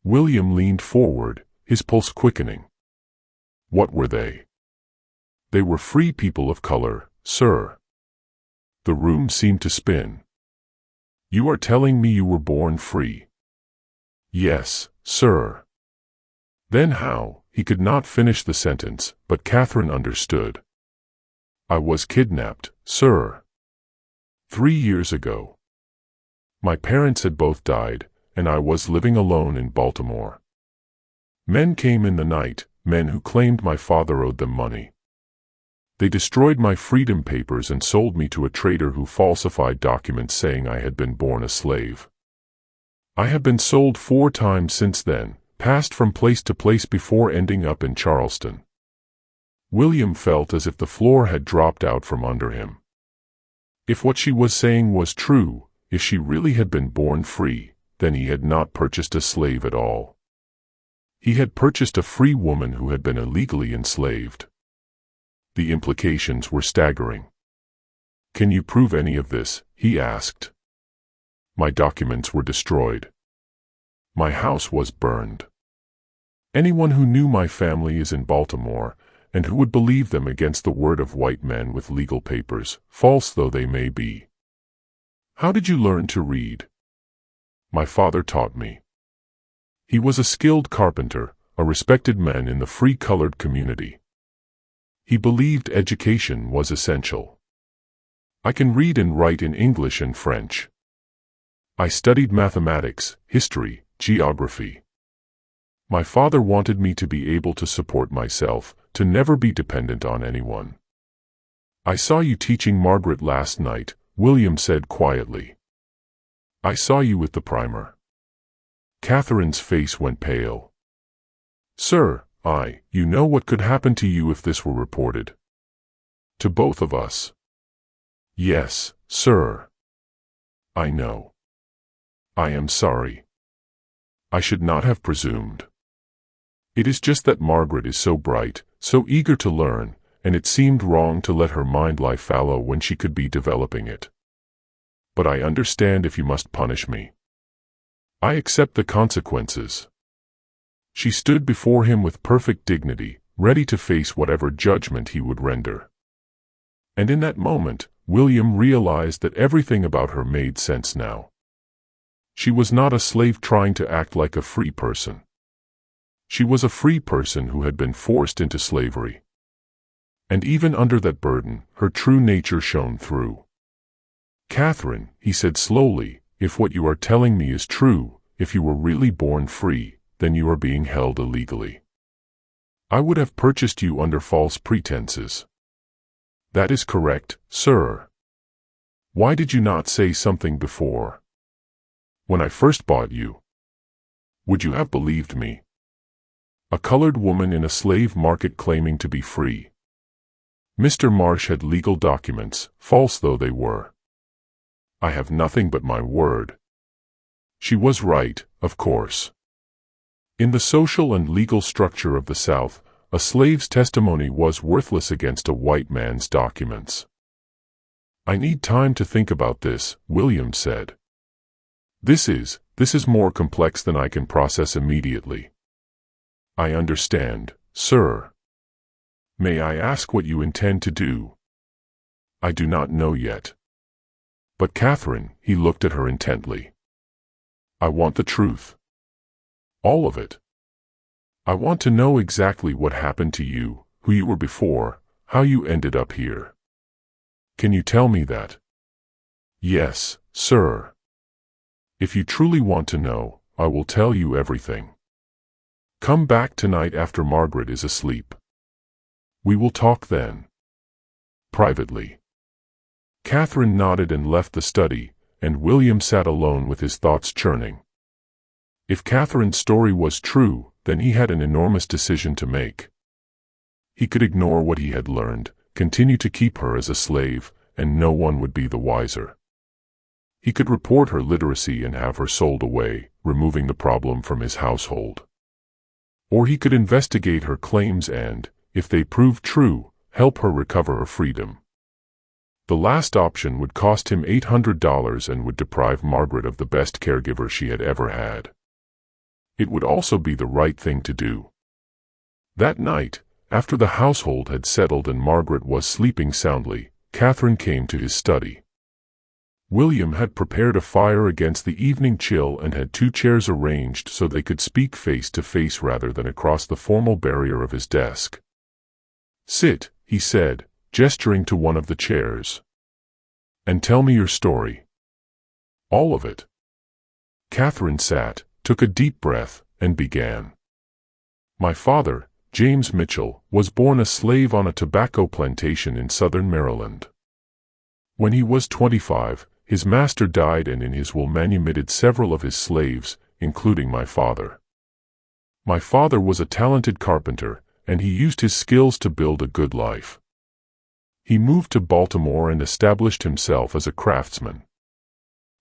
William leaned forward, his pulse quickening. "What were they?" "They were free people of color, sir." The room seemed to spin. "You are telling me you were born free?" "Yes, sir." "Then how?" He could not finish the sentence, but Catherine understood. "I was kidnapped, sir. 3 years ago. My parents had both died, and I was living alone in Baltimore. Men came in the night, men who claimed my father owed them money. They destroyed my freedom papers and sold me to a trader who falsified documents saying I had been born a slave. I have been sold 4 times since then, passed from place to place before ending up in Charleston." William felt as if the floor had dropped out from under him. If what she was saying was true, if she really had been born free, then he had not purchased a slave at all. He had purchased a free woman who had been illegally enslaved. The implications were staggering. "Can you prove any of this?" he asked. "My documents were destroyed. My house was burned. Anyone who knew my family is in Baltimore, and who would believe them against the word of white men with legal papers, false though they may be?" "How did you learn to read?" "My father taught me. He was a skilled carpenter, a respected man in the free-colored community. He believed education was essential. I can read and write in English and French. I studied mathematics, history, geography. My father wanted me to be able to support myself, to never be dependent on anyone." "I saw you teaching Margaret last night," William said quietly. "I saw you with the primer." Catherine's face went pale. Sir, you know what could happen to you if this were reported. To both of us. Yes, sir. I know. I am sorry. I should not have presumed. It is just that Margaret is so bright, so eager to learn, and it seemed wrong to let her mind lie fallow when she could be developing it. But I understand if you must punish me. I accept the consequences. She stood before him with perfect dignity, ready to face whatever judgment he would render. And in that moment, William realized that everything about her made sense now. She was not a slave trying to act like a free person. She was a free person who had been forced into slavery. And even under that burden, her true nature shone through. Catherine, he said slowly, if what you are telling me is true, if you were really born free, then you are being held illegally. I would have purchased you under false pretenses. That is correct, sir. Why did you not say something before? When I first bought you, would you have believed me? A colored woman in a slave market claiming to be free. Mr. Marsh had legal documents, false though they were. I have nothing but my word. She was right, of course. In the social and legal structure of the South, a slave's testimony was worthless against a white man's documents. I need time to think about this, William said. This is more complex than I can process immediately. I understand, sir. May I ask what you intend to do? I do not know yet. But Catherine, he looked at her intently. I want the truth. All of it. I want to know exactly what happened to you, who you were before, how you ended up here. Can you tell me that? Yes, sir. If you truly want to know, I will tell you everything. Come back tonight after Margaret is asleep. We will talk then. Privately. Catherine nodded and left the study, and William sat alone with his thoughts churning. If Catherine's story was true, then he had an enormous decision to make. He could ignore what he had learned, continue to keep her as a slave, and no one would be the wiser. He could report her literacy and have her sold away, removing the problem from his household. Or he could investigate her claims and, if they proved true, help her recover her freedom. The last option would cost him $800 and would deprive Margaret of the best caregiver she had ever had. It would also be the right thing to do. That night, after the household had settled and Margaret was sleeping soundly, Catherine came to his study. William had prepared a fire against the evening chill and had 2 chairs arranged so they could speak face to face rather than across the formal barrier of his desk. Sit, he said, gesturing to one of the chairs. And tell me your story. All of it. Catherine sat, took a deep breath, and began. My father, James Mitchell, was born a slave on a tobacco plantation in southern Maryland. When he was 25, his master died and in his will manumitted several of his slaves, including my father. My father was a talented carpenter, and he used his skills to build a good life. He moved to Baltimore and established himself as a craftsman.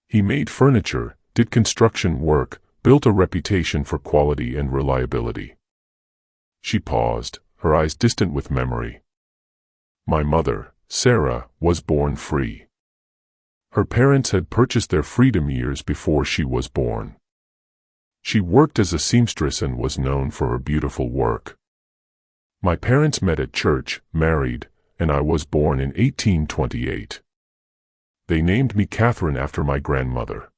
He made furniture, did construction work, built a reputation for quality and reliability. She paused, her eyes distant with memory. My mother, Sarah, was born free. Her parents had purchased their freedom years before she was born. She worked as a seamstress and was known for her beautiful work. My parents met at church, married, and I was born in 1828. They named me Catherine after my grandmother.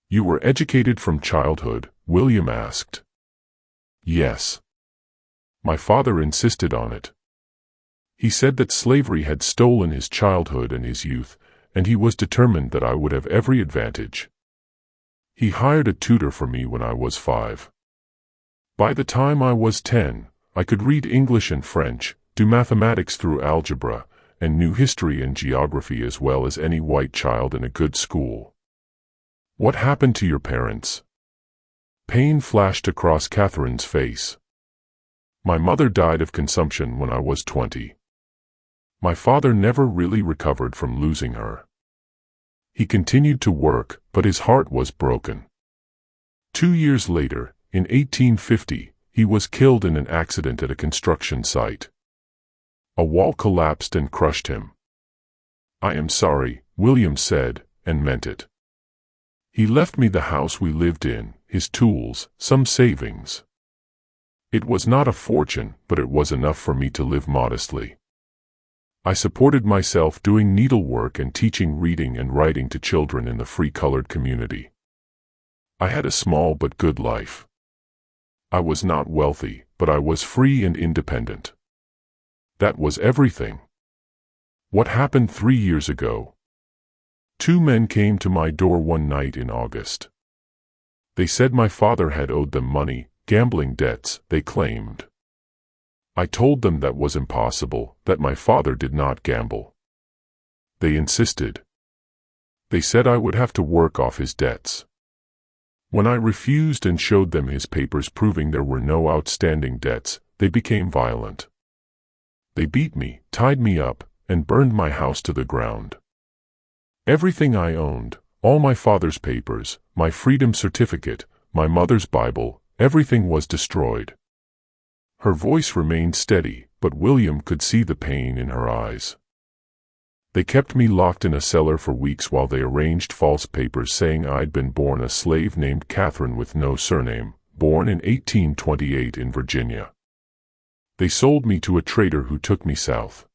You were educated from childhood, William asked. Yes. My father insisted on it. He said that slavery had stolen his childhood and his youth, and he was determined that I would have every advantage. He hired a tutor for me when I was 5. By the time I was 10, I could read English and French, do mathematics through algebra, and knew history and geography as well as any white child in a good school. What happened to your parents? Pain flashed across Catherine's face. My mother died of consumption when I was 20. My father never really recovered from losing her. He continued to work, but his heart was broken. 2 years later, in 1850, he was killed in an accident at a construction site. A wall collapsed and crushed him. "I am sorry," William said, and meant it. He left me the house we lived in, his tools, some savings. It was not a fortune, but it was enough for me to live modestly. I supported myself doing needlework and teaching reading and writing to children in the free colored community. I had a small but good life. I was not wealthy, but I was free and independent. That was everything. What happened 3 years ago? 2 men came to my door one night in August. They said my father had owed them money, gambling debts, they claimed. I told them that was impossible, that my father did not gamble. They insisted. They said I would have to work off his debts. When I refused and showed them his papers proving there were no outstanding debts, they became violent. They beat me, tied me up, and burned my house to the ground. Everything I owned, all my father's papers, my freedom certificate, my mother's Bible, everything was destroyed. Her voice remained steady, but William could see the pain in her eyes. They kept me locked in a cellar for weeks while they arranged false papers saying I'd been born a slave named Catherine with no surname, born in 1828 in Virginia. They sold me to a trader who took me south.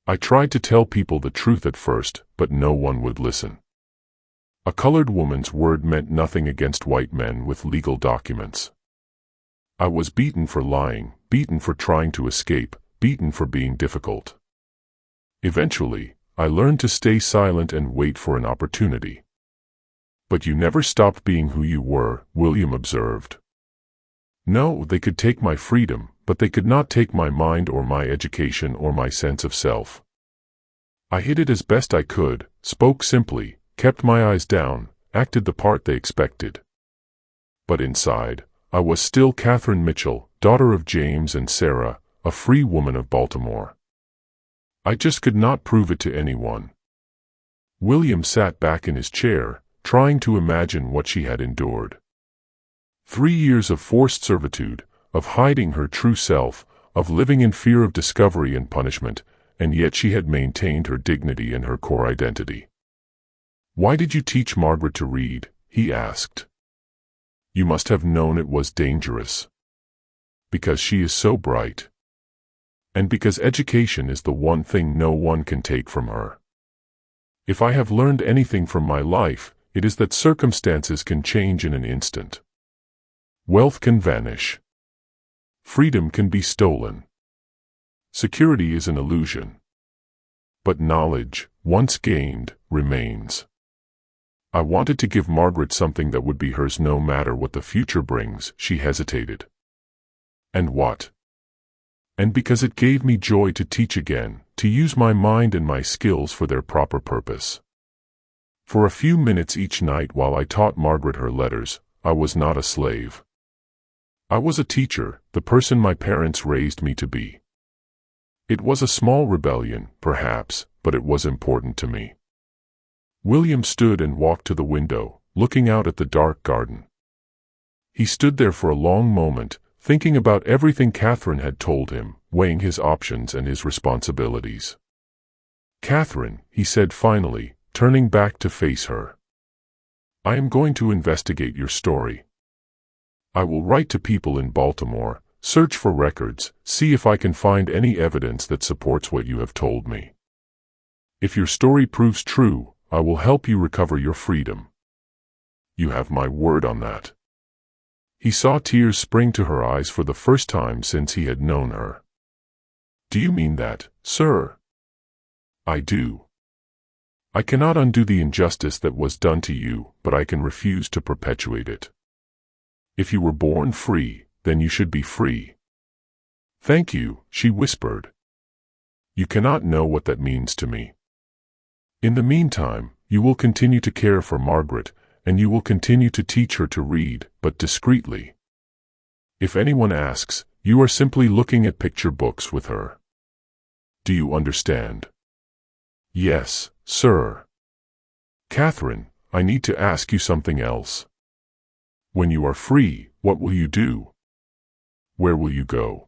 I tried to tell people the truth at first, but no one would listen. A colored woman's word meant nothing against white men with legal documents. I was beaten for lying, beaten for trying to escape, beaten for being difficult. Eventually, I learned to stay silent and wait for an opportunity. "But you never stopped being who you were," William observed. "No, they could take my freedom, but they could not take my mind or my education or my sense of self. I hid it as best I could, spoke simply, kept my eyes down, acted the part they expected. But inside, I was still Catherine Mitchell, daughter of James and Sarah, a free woman of Baltimore. I just could not prove it to anyone." William sat back in his chair, trying to imagine what she had endured. 3 years of forced servitude, of hiding her true self, of living in fear of discovery and punishment, and yet she had maintained her dignity and her core identity. "Why did you teach Margaret to read?" he asked. "You must have known it was dangerous." "Because she is so bright. And because education is the one thing no one can take from her. If I have learned anything from my life, it is that circumstances can change in an instant. Wealth can vanish. Freedom can be stolen. Security is an illusion. But knowledge, once gained, remains. I wanted to give Margaret something that would be hers no matter what the future brings." She hesitated. "And what?" "And because it gave me joy to teach again, to use my mind and my skills for their proper purpose. For a few minutes each night while I taught Margaret her letters, I was not a slave. I was a teacher, the person my parents raised me to be. It was a small rebellion, perhaps, but it was important to me." William stood and walked to the window, looking out at the dark garden. He stood there for a long moment, thinking about everything Catherine had told him, weighing his options and his responsibilities. "Catherine," he said finally, turning back to face her. "I am going to investigate your story. I will write to people in Baltimore, search for records, see if I can find any evidence that supports what you have told me. If your story proves true, I will help you recover your freedom. You have my word on that." He saw tears spring to her eyes for the first time since he had known her. "Do you mean that, sir?" "I do. I cannot undo the injustice that was done to you, but I can refuse to perpetuate it. If you were born free, then you should be free." "Thank you," she whispered. "You cannot know what that means to me. In the meantime, you will continue to care for Margaret, and you will continue to teach her to read, but discreetly. If anyone asks, you are simply looking at picture books with her. Do you understand? Yes, sir. Catherine, I need to ask you something else. When you are free, what will you do? Where will you go?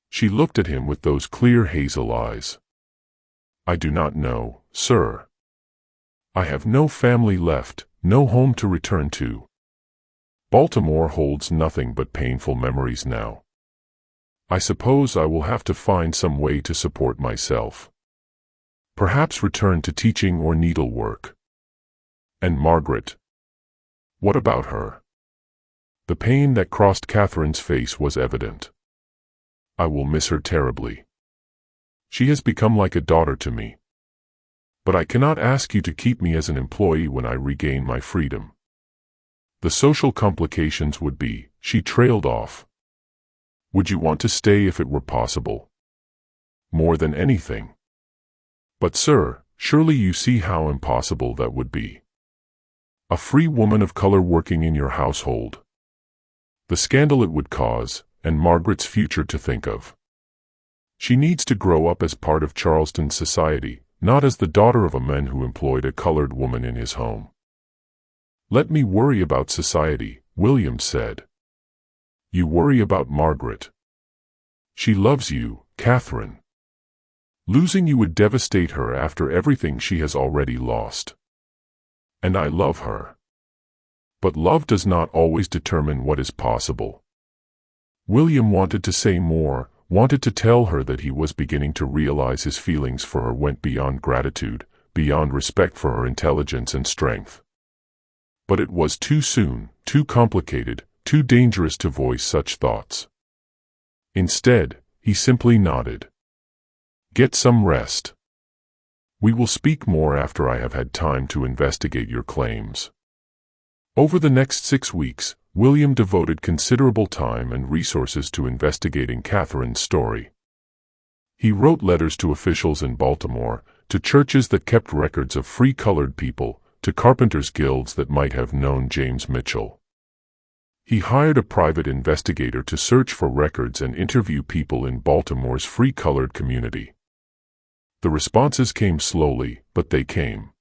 She looked at him with those clear hazel eyes. I do not know, sir. I have no family left, no home to return to. Baltimore holds nothing but painful memories now. I suppose I will have to find some way to support myself. Perhaps return to teaching or needlework. And Margaret? What about her? The pain that crossed Catherine's face was evident. I will miss her terribly. She has become like a daughter to me. But I cannot ask you to keep me as an employee when I regain my freedom. The social complications would be, she trailed off. Would you want to stay if it were possible? More than anything. But sir, surely you see how impossible that would be. A free woman of color working in your household. The scandal it would cause, and Margaret's future to think of. She needs to grow up as part of Charleston society, not as the daughter of a man who employed a colored woman in his home. Let me worry about society, William said. You worry about Margaret. She loves you, Catherine. Losing you would devastate her after everything she has already lost. And I love her. But love does not always determine what is possible. William wanted to say more, wanted to tell her that he was beginning to realize his feelings for her went beyond gratitude, beyond respect for her intelligence and strength. But it was too soon, too complicated, too dangerous to voice such thoughts. Instead, he simply nodded. Get some rest. We will speak more after I have had time to investigate your claims. Over the next 6 weeks, William devoted considerable time and resources to investigating Catherine's story. He wrote letters to officials in Baltimore, to churches that kept records of free colored people, to carpenters' guilds that might have known James Mitchell. He hired a private investigator to search for records and interview people in Baltimore's free colored community. The responses came slowly, but they came.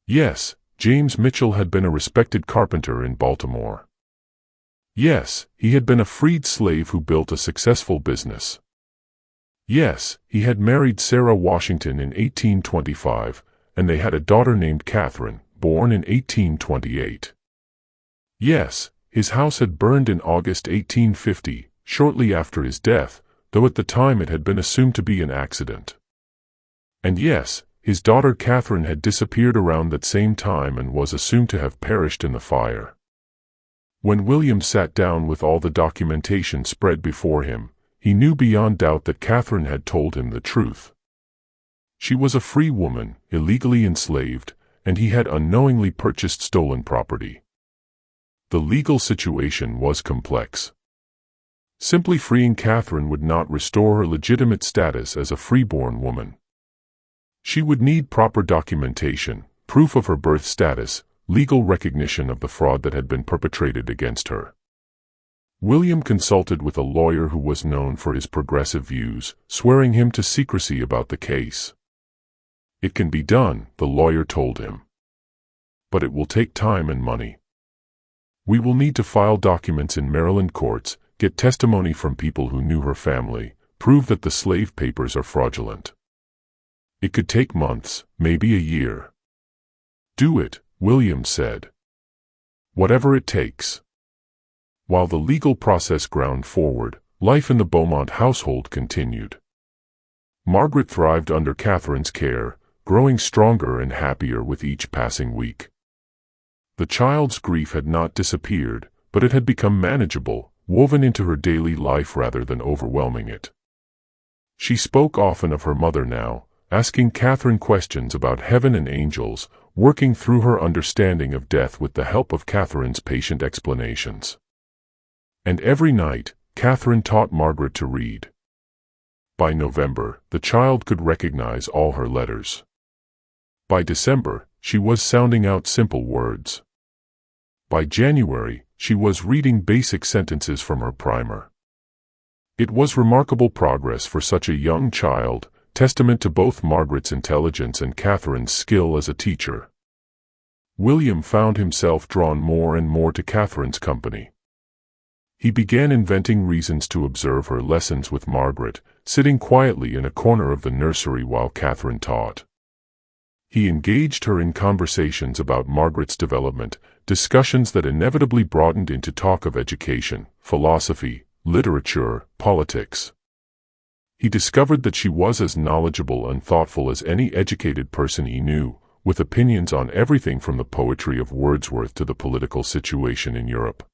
Yes, James Mitchell had been a respected carpenter in Baltimore. Yes, he had been a freed slave who built a successful business. Yes, he had married Sarah Washington in 1825, and they had a daughter named Catherine, born in 1828. Yes, his house had burned in August 1850, shortly after his death, though at the time it had been assumed to be an accident. And yes, his daughter Catherine had disappeared around that same time and was assumed to have perished in the fire. When William sat down with all the documentation spread before him, he knew beyond doubt that Catherine had told him the truth. She was a free woman, illegally enslaved, and he had unknowingly purchased stolen property. The legal situation was complex. Simply freeing Catherine would not restore her legitimate status as a freeborn woman. She would need proper documentation, proof of her birth status, legal recognition of the fraud that had been perpetrated against her. William consulted with a lawyer who was known for his progressive views, swearing him to secrecy about the case. It can be done, the lawyer told him. But it will take time and money. We will need to file documents in Maryland courts, get testimony from people who knew her family, prove that the slave papers are fraudulent. It could take months, maybe a year. Do it, William said. Whatever it takes. While the legal process ground forward, life in the Beaumont household continued. Margaret thrived under Catherine's care, growing stronger and happier with each passing week. The child's grief had not disappeared, but it had become manageable, woven into her daily life rather than overwhelming it. She spoke often of her mother now, asking Catherine questions about heaven and angels, working through her understanding of death with the help of Catherine's patient explanations. And every night, Catherine taught Margaret to read. By November, the child could recognize all her letters. By December, she was sounding out simple words. By January, she was reading basic sentences from her primer. It was remarkable progress for such a young child, testament to both Margaret's intelligence and Catherine's skill as a teacher. William found himself drawn more and more to Catherine's company. He began inventing reasons to observe her lessons with Margaret, sitting quietly in a corner of the nursery while Catherine taught. He engaged her in conversations about Margaret's development, discussions that inevitably broadened into talk of education, philosophy, literature, politics. He discovered that she was as knowledgeable and thoughtful as any educated person he knew, with opinions on everything from the poetry of Wordsworth to the political situation in Europe.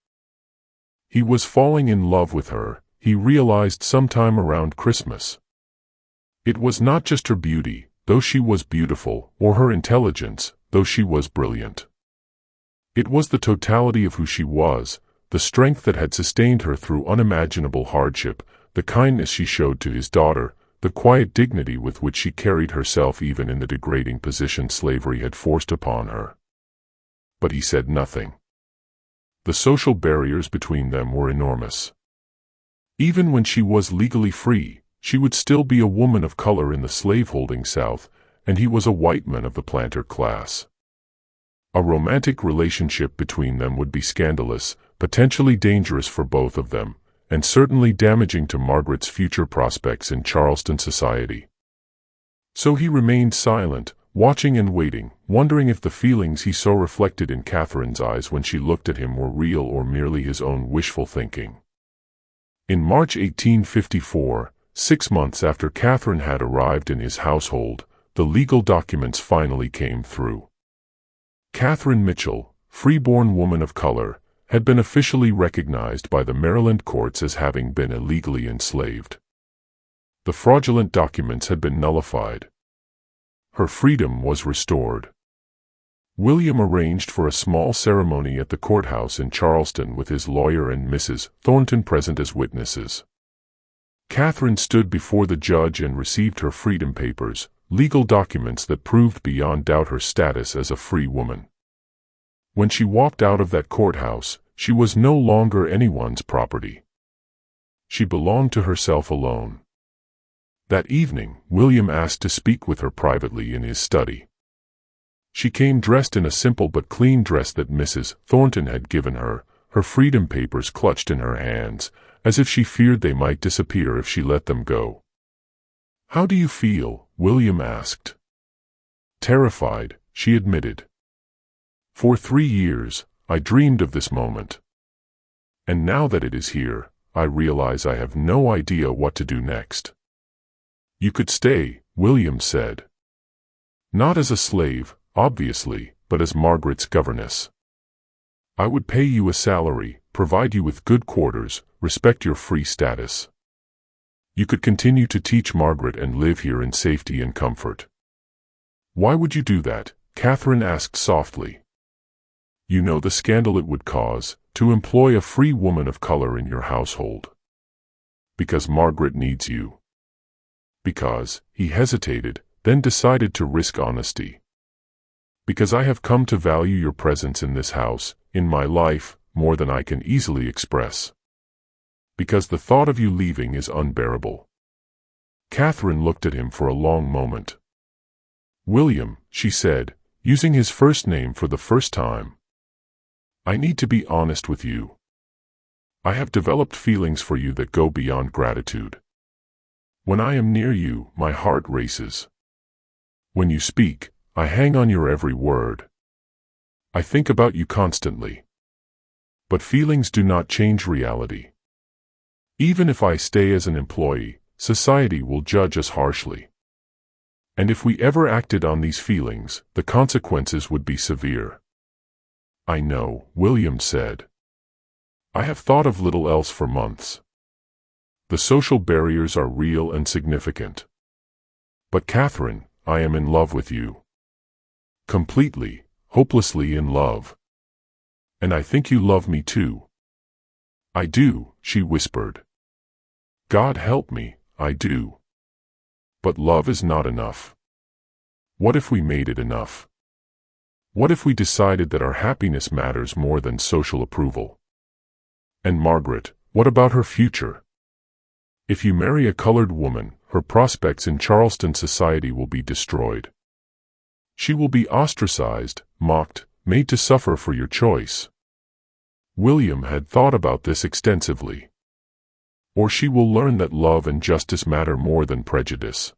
He was falling in love with her, he realized sometime around Christmas. It was not just her beauty, though she was beautiful, or her intelligence, though she was brilliant. It was the totality of who she was, the strength that had sustained her through unimaginable hardship, the kindness she showed to his daughter, the quiet dignity with which she carried herself even in the degrading position slavery had forced upon her. But he said nothing. The social barriers between them were enormous. Even when she was legally free, she would still be a woman of color in the slaveholding South, and he was a white man of the planter class. A romantic relationship between them would be scandalous, potentially dangerous for both of them, and certainly damaging to Margaret's future prospects in Charleston society. So he remained silent, watching and waiting, wondering if the feelings he saw reflected in Catherine's eyes when she looked at him were real or merely his own wishful thinking. In March 1854, 6 months after Catherine had arrived in his household, the legal documents finally came through. Catherine Mitchell, freeborn woman of color, had been officially recognized by the Maryland courts as having been illegally enslaved. The fraudulent documents had been nullified. Her freedom was restored. William arranged for a small ceremony at the courthouse in Charleston with his lawyer and Mrs. Thornton present as witnesses. Catherine stood before the judge and received her freedom papers, legal documents that proved beyond doubt her status as a free woman. When she walked out of that courthouse, she was no longer anyone's property. She belonged to herself alone. That evening, William asked to speak with her privately in his study. She came dressed in a simple but clean dress that Mrs. Thornton had given her, her freedom papers clutched in her hands, as if she feared they might disappear if she let them go. "How do you feel?" William asked. "Terrified," she admitted. "For 3 years, I dreamed of this moment. And now that it is here, I realize I have no idea what to do next." "You could stay," William said. "Not as a slave, obviously, but as Margaret's governess. I would pay you a salary, provide you with good quarters, respect your free status. You could continue to teach Margaret and live here in safety and comfort." "Why would you do that?" Catherine asked softly. "You know the scandal it would cause, to employ a free woman of color in your household." "Because Margaret needs you." "Because," he hesitated, then decided to risk honesty. "Because I have come to value your presence in this house, in my life, more than I can easily express. Because the thought of you leaving is unbearable." Catherine looked at him for a long moment. "William," she said, using his first name for the first time, "I need to be honest with you. I have developed feelings for you that go beyond gratitude. When I am near you, my heart races. When you speak, I hang on your every word. I think about you constantly. But feelings do not change reality. Even if I stay as an employee, society will judge us harshly. And if we ever acted on these feelings, the consequences would be severe." "I know," William said. "I have thought of little else for months. The social barriers are real and significant. But Catherine, I am in love with you. Completely, hopelessly in love. And I think you love me too." "I do," she whispered. "God help me, I do. But love is not enough. What if we made it enough? What if we decided that our happiness matters more than social approval? And Margaret, what about her future? If you marry a colored woman, her prospects in Charleston society will be destroyed. She will be ostracized, mocked, made to suffer for your choice. William had thought about this extensively. Or she will learn that love and justice matter more than prejudice.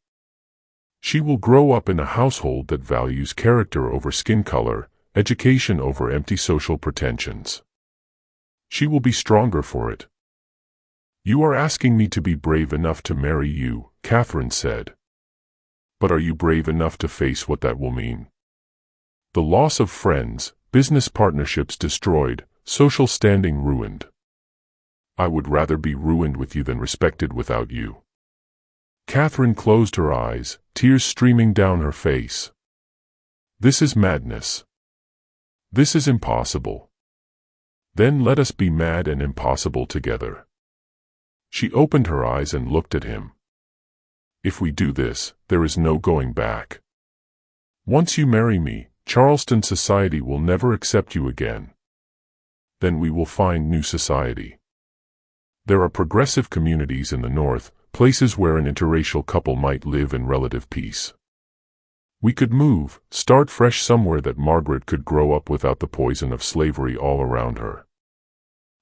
She will grow up in a household that values character over skin color, education over empty social pretensions. She will be stronger for it. You are asking me to be brave enough to marry you, Catherine said. But are you brave enough to face what that will mean? The loss of friends, business partnerships destroyed, social standing ruined. I would rather be ruined with you than respected without you. Catherine closed her eyes, tears streaming down her face. This is madness. This is impossible. Then let us be mad and impossible together. She opened her eyes and looked at him. If we do this, there is no going back. Once you marry me, Charleston society will never accept you again. Then we will find new society. There are progressive communities in the North, places where an interracial couple might live in relative peace. We could move, start fresh somewhere that Margaret could grow up without the poison of slavery all around her.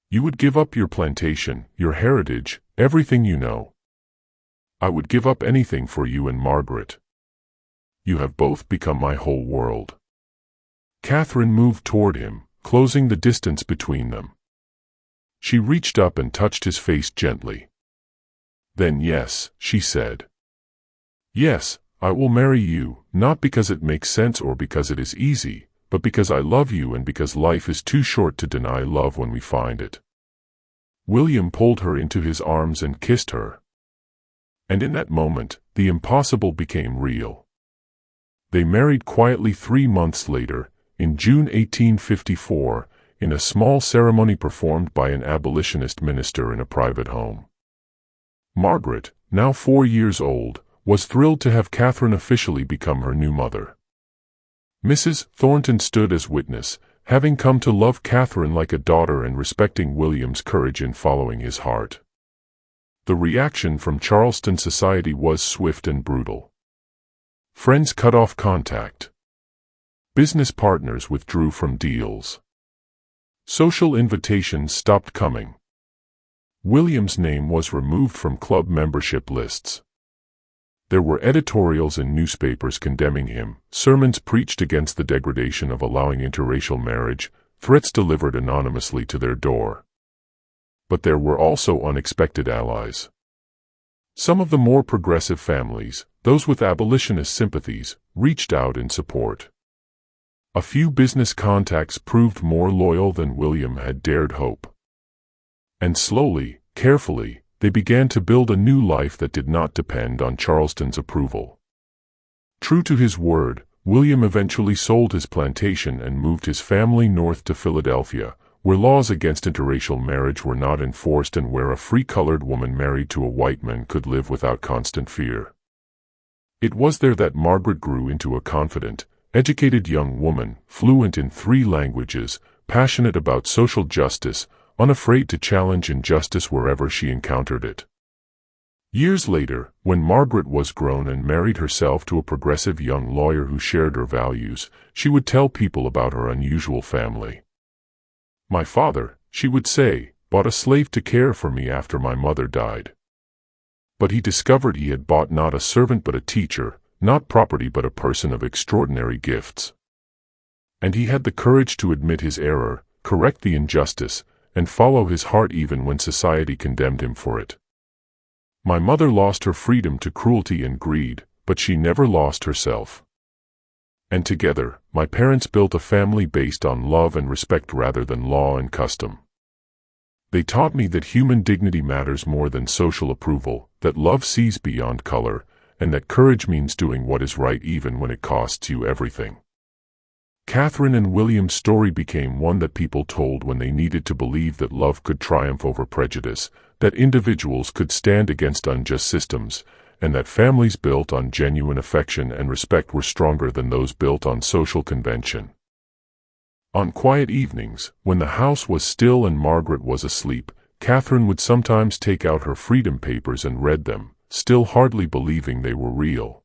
You would give up your plantation, your heritage, everything you know. I would give up anything for you and Margaret. You have both become my whole world. Catherine moved toward him, closing the distance between them. She reached up and touched his face gently. Then yes, she said. Yes, I will marry you, not because it makes sense or because it is easy, but because I love you and because life is too short to deny love when we find it. William pulled her into his arms and kissed her. And in that moment, the impossible became real. They married quietly 3 months later, in June 1854, in a small ceremony performed by an abolitionist minister in a private home. Margaret, now 4 years old, was thrilled to have Catherine officially become her new mother. Mrs. Thornton stood as witness, having come to love Catherine like a daughter and respecting William's courage in following his heart. The reaction from Charleston society was swift and brutal. Friends cut off contact. Business partners withdrew from deals. Social invitations stopped coming. William's name was removed from club membership lists. There were editorials in newspapers condemning him, sermons preached against the degradation of allowing interracial marriage, threats delivered anonymously to their door. But there were also unexpected allies. Some of the more progressive families, those with abolitionist sympathies, reached out in support. A few business contacts proved more loyal than William had dared hope. And slowly, carefully, they began to build a new life that did not depend on Charleston's approval. True to his word, William eventually sold his plantation and moved his family north to Philadelphia, where laws against interracial marriage were not enforced and where a free colored woman married to a white man could live without constant fear. It was there that Margaret grew into a confident, educated young woman, fluent in 3 languages, passionate about social justice, unafraid to challenge injustice wherever she encountered it. Years later, when Margaret was grown and married herself to a progressive young lawyer who shared her values, she would tell people about her unusual family. My father, she would say, bought a slave to care for me after my mother died. But he discovered he had bought not a servant but a teacher, not property but a person of extraordinary gifts. And he had the courage to admit his error, correct the injustice, and follow his heart even when society condemned him for it. My mother lost her freedom to cruelty and greed, but she never lost herself. And together, my parents built a family based on love and respect rather than law and custom. They taught me that human dignity matters more than social approval, that love sees beyond color, and that courage means doing what is right even when it costs you everything. Catherine and William's story became one that people told when they needed to believe that love could triumph over prejudice, that individuals could stand against unjust systems, and that families built on genuine affection and respect were stronger than those built on social convention. On quiet evenings, when the house was still and Margaret was asleep, Catherine would sometimes take out her freedom papers and read them, still hardly believing they were real.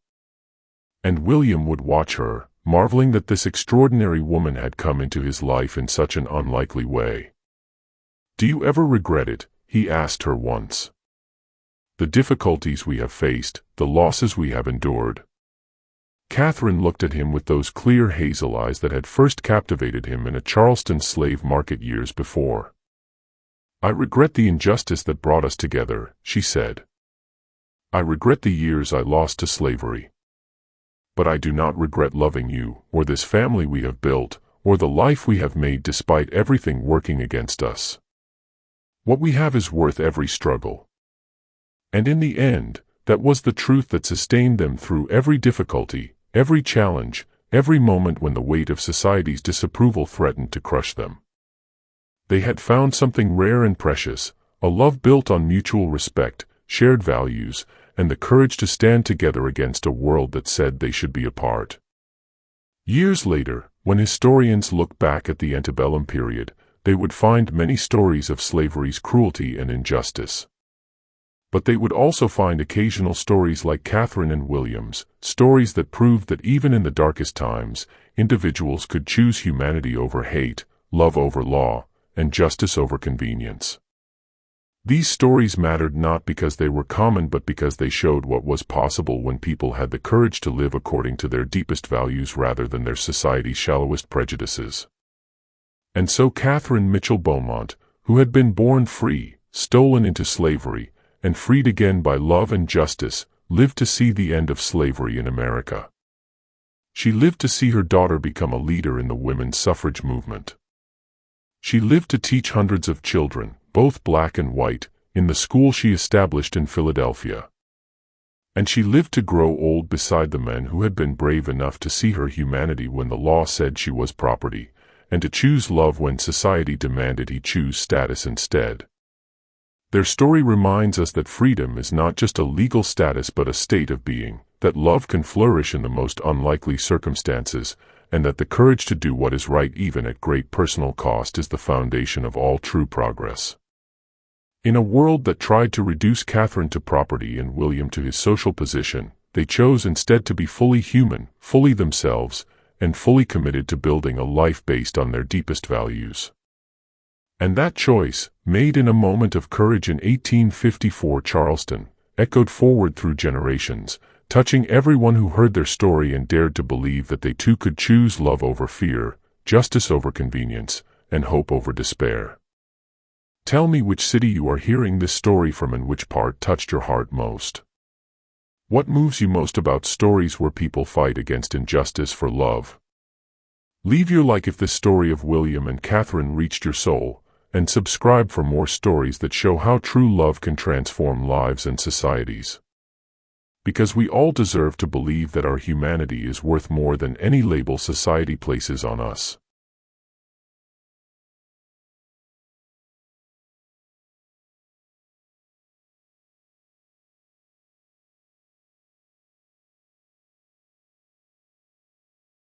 And William would watch her, marveling that this extraordinary woman had come into his life in such an unlikely way. "Do you ever regret it?" he asked her once. "The difficulties we have faced, the losses we have endured." Catherine looked at him with those clear hazel eyes that had first captivated him in a Charleston slave market years before. "I regret the injustice that brought us together," she said. "I regret the years I lost to slavery. But I do not regret loving you, or this family we have built, or the life we have made despite everything working against us. What we have is worth every struggle." And in the end, that was the truth that sustained them through every difficulty, every challenge, every moment when the weight of society's disapproval threatened to crush them. They had found something rare and precious, a love built on mutual respect, shared values, and the courage to stand together against a world that said they should be apart. Years later, when historians look back at the antebellum period, they would find many stories of slavery's cruelty and injustice. But they would also find occasional stories like Catherine and William's, stories that proved that even in the darkest times, individuals could choose humanity over hate, love over law, and justice over convenience. These stories mattered not because they were common but because they showed what was possible when people had the courage to live according to their deepest values rather than their society's shallowest prejudices. And so Catherine Mitchell Beaumont, who had been born free, stolen into slavery, and freed again by love and justice, lived to see the end of slavery in America. She lived to see her daughter become a leader in the women's suffrage movement. She lived to teach hundreds of children, both black and white, in the school she established in Philadelphia. And she lived to grow old beside the men who had been brave enough to see her humanity when the law said she was property, and to choose love when society demanded he choose status instead. Their story reminds us that freedom is not just a legal status but a state of being, that love can flourish in the most unlikely circumstances, and that the courage to do what is right even at great personal cost is the foundation of all true progress. In a world that tried to reduce Catherine to property and William to his social position, they chose instead to be fully human, fully themselves, and fully committed to building a life based on their deepest values. And that choice, made in a moment of courage in 1854 Charleston, echoed forward through generations, touching everyone who heard their story and dared to believe that they too could choose love over fear, justice over convenience, and hope over despair. Tell me which city you are hearing this story from and which part touched your heart most. What moves you most about stories where people fight against injustice for love? Leave your like if this story of William and Catherine reached your soul, and subscribe for more stories that show how true love can transform lives and societies. Because we all deserve to believe that our humanity is worth more than any label society places on us.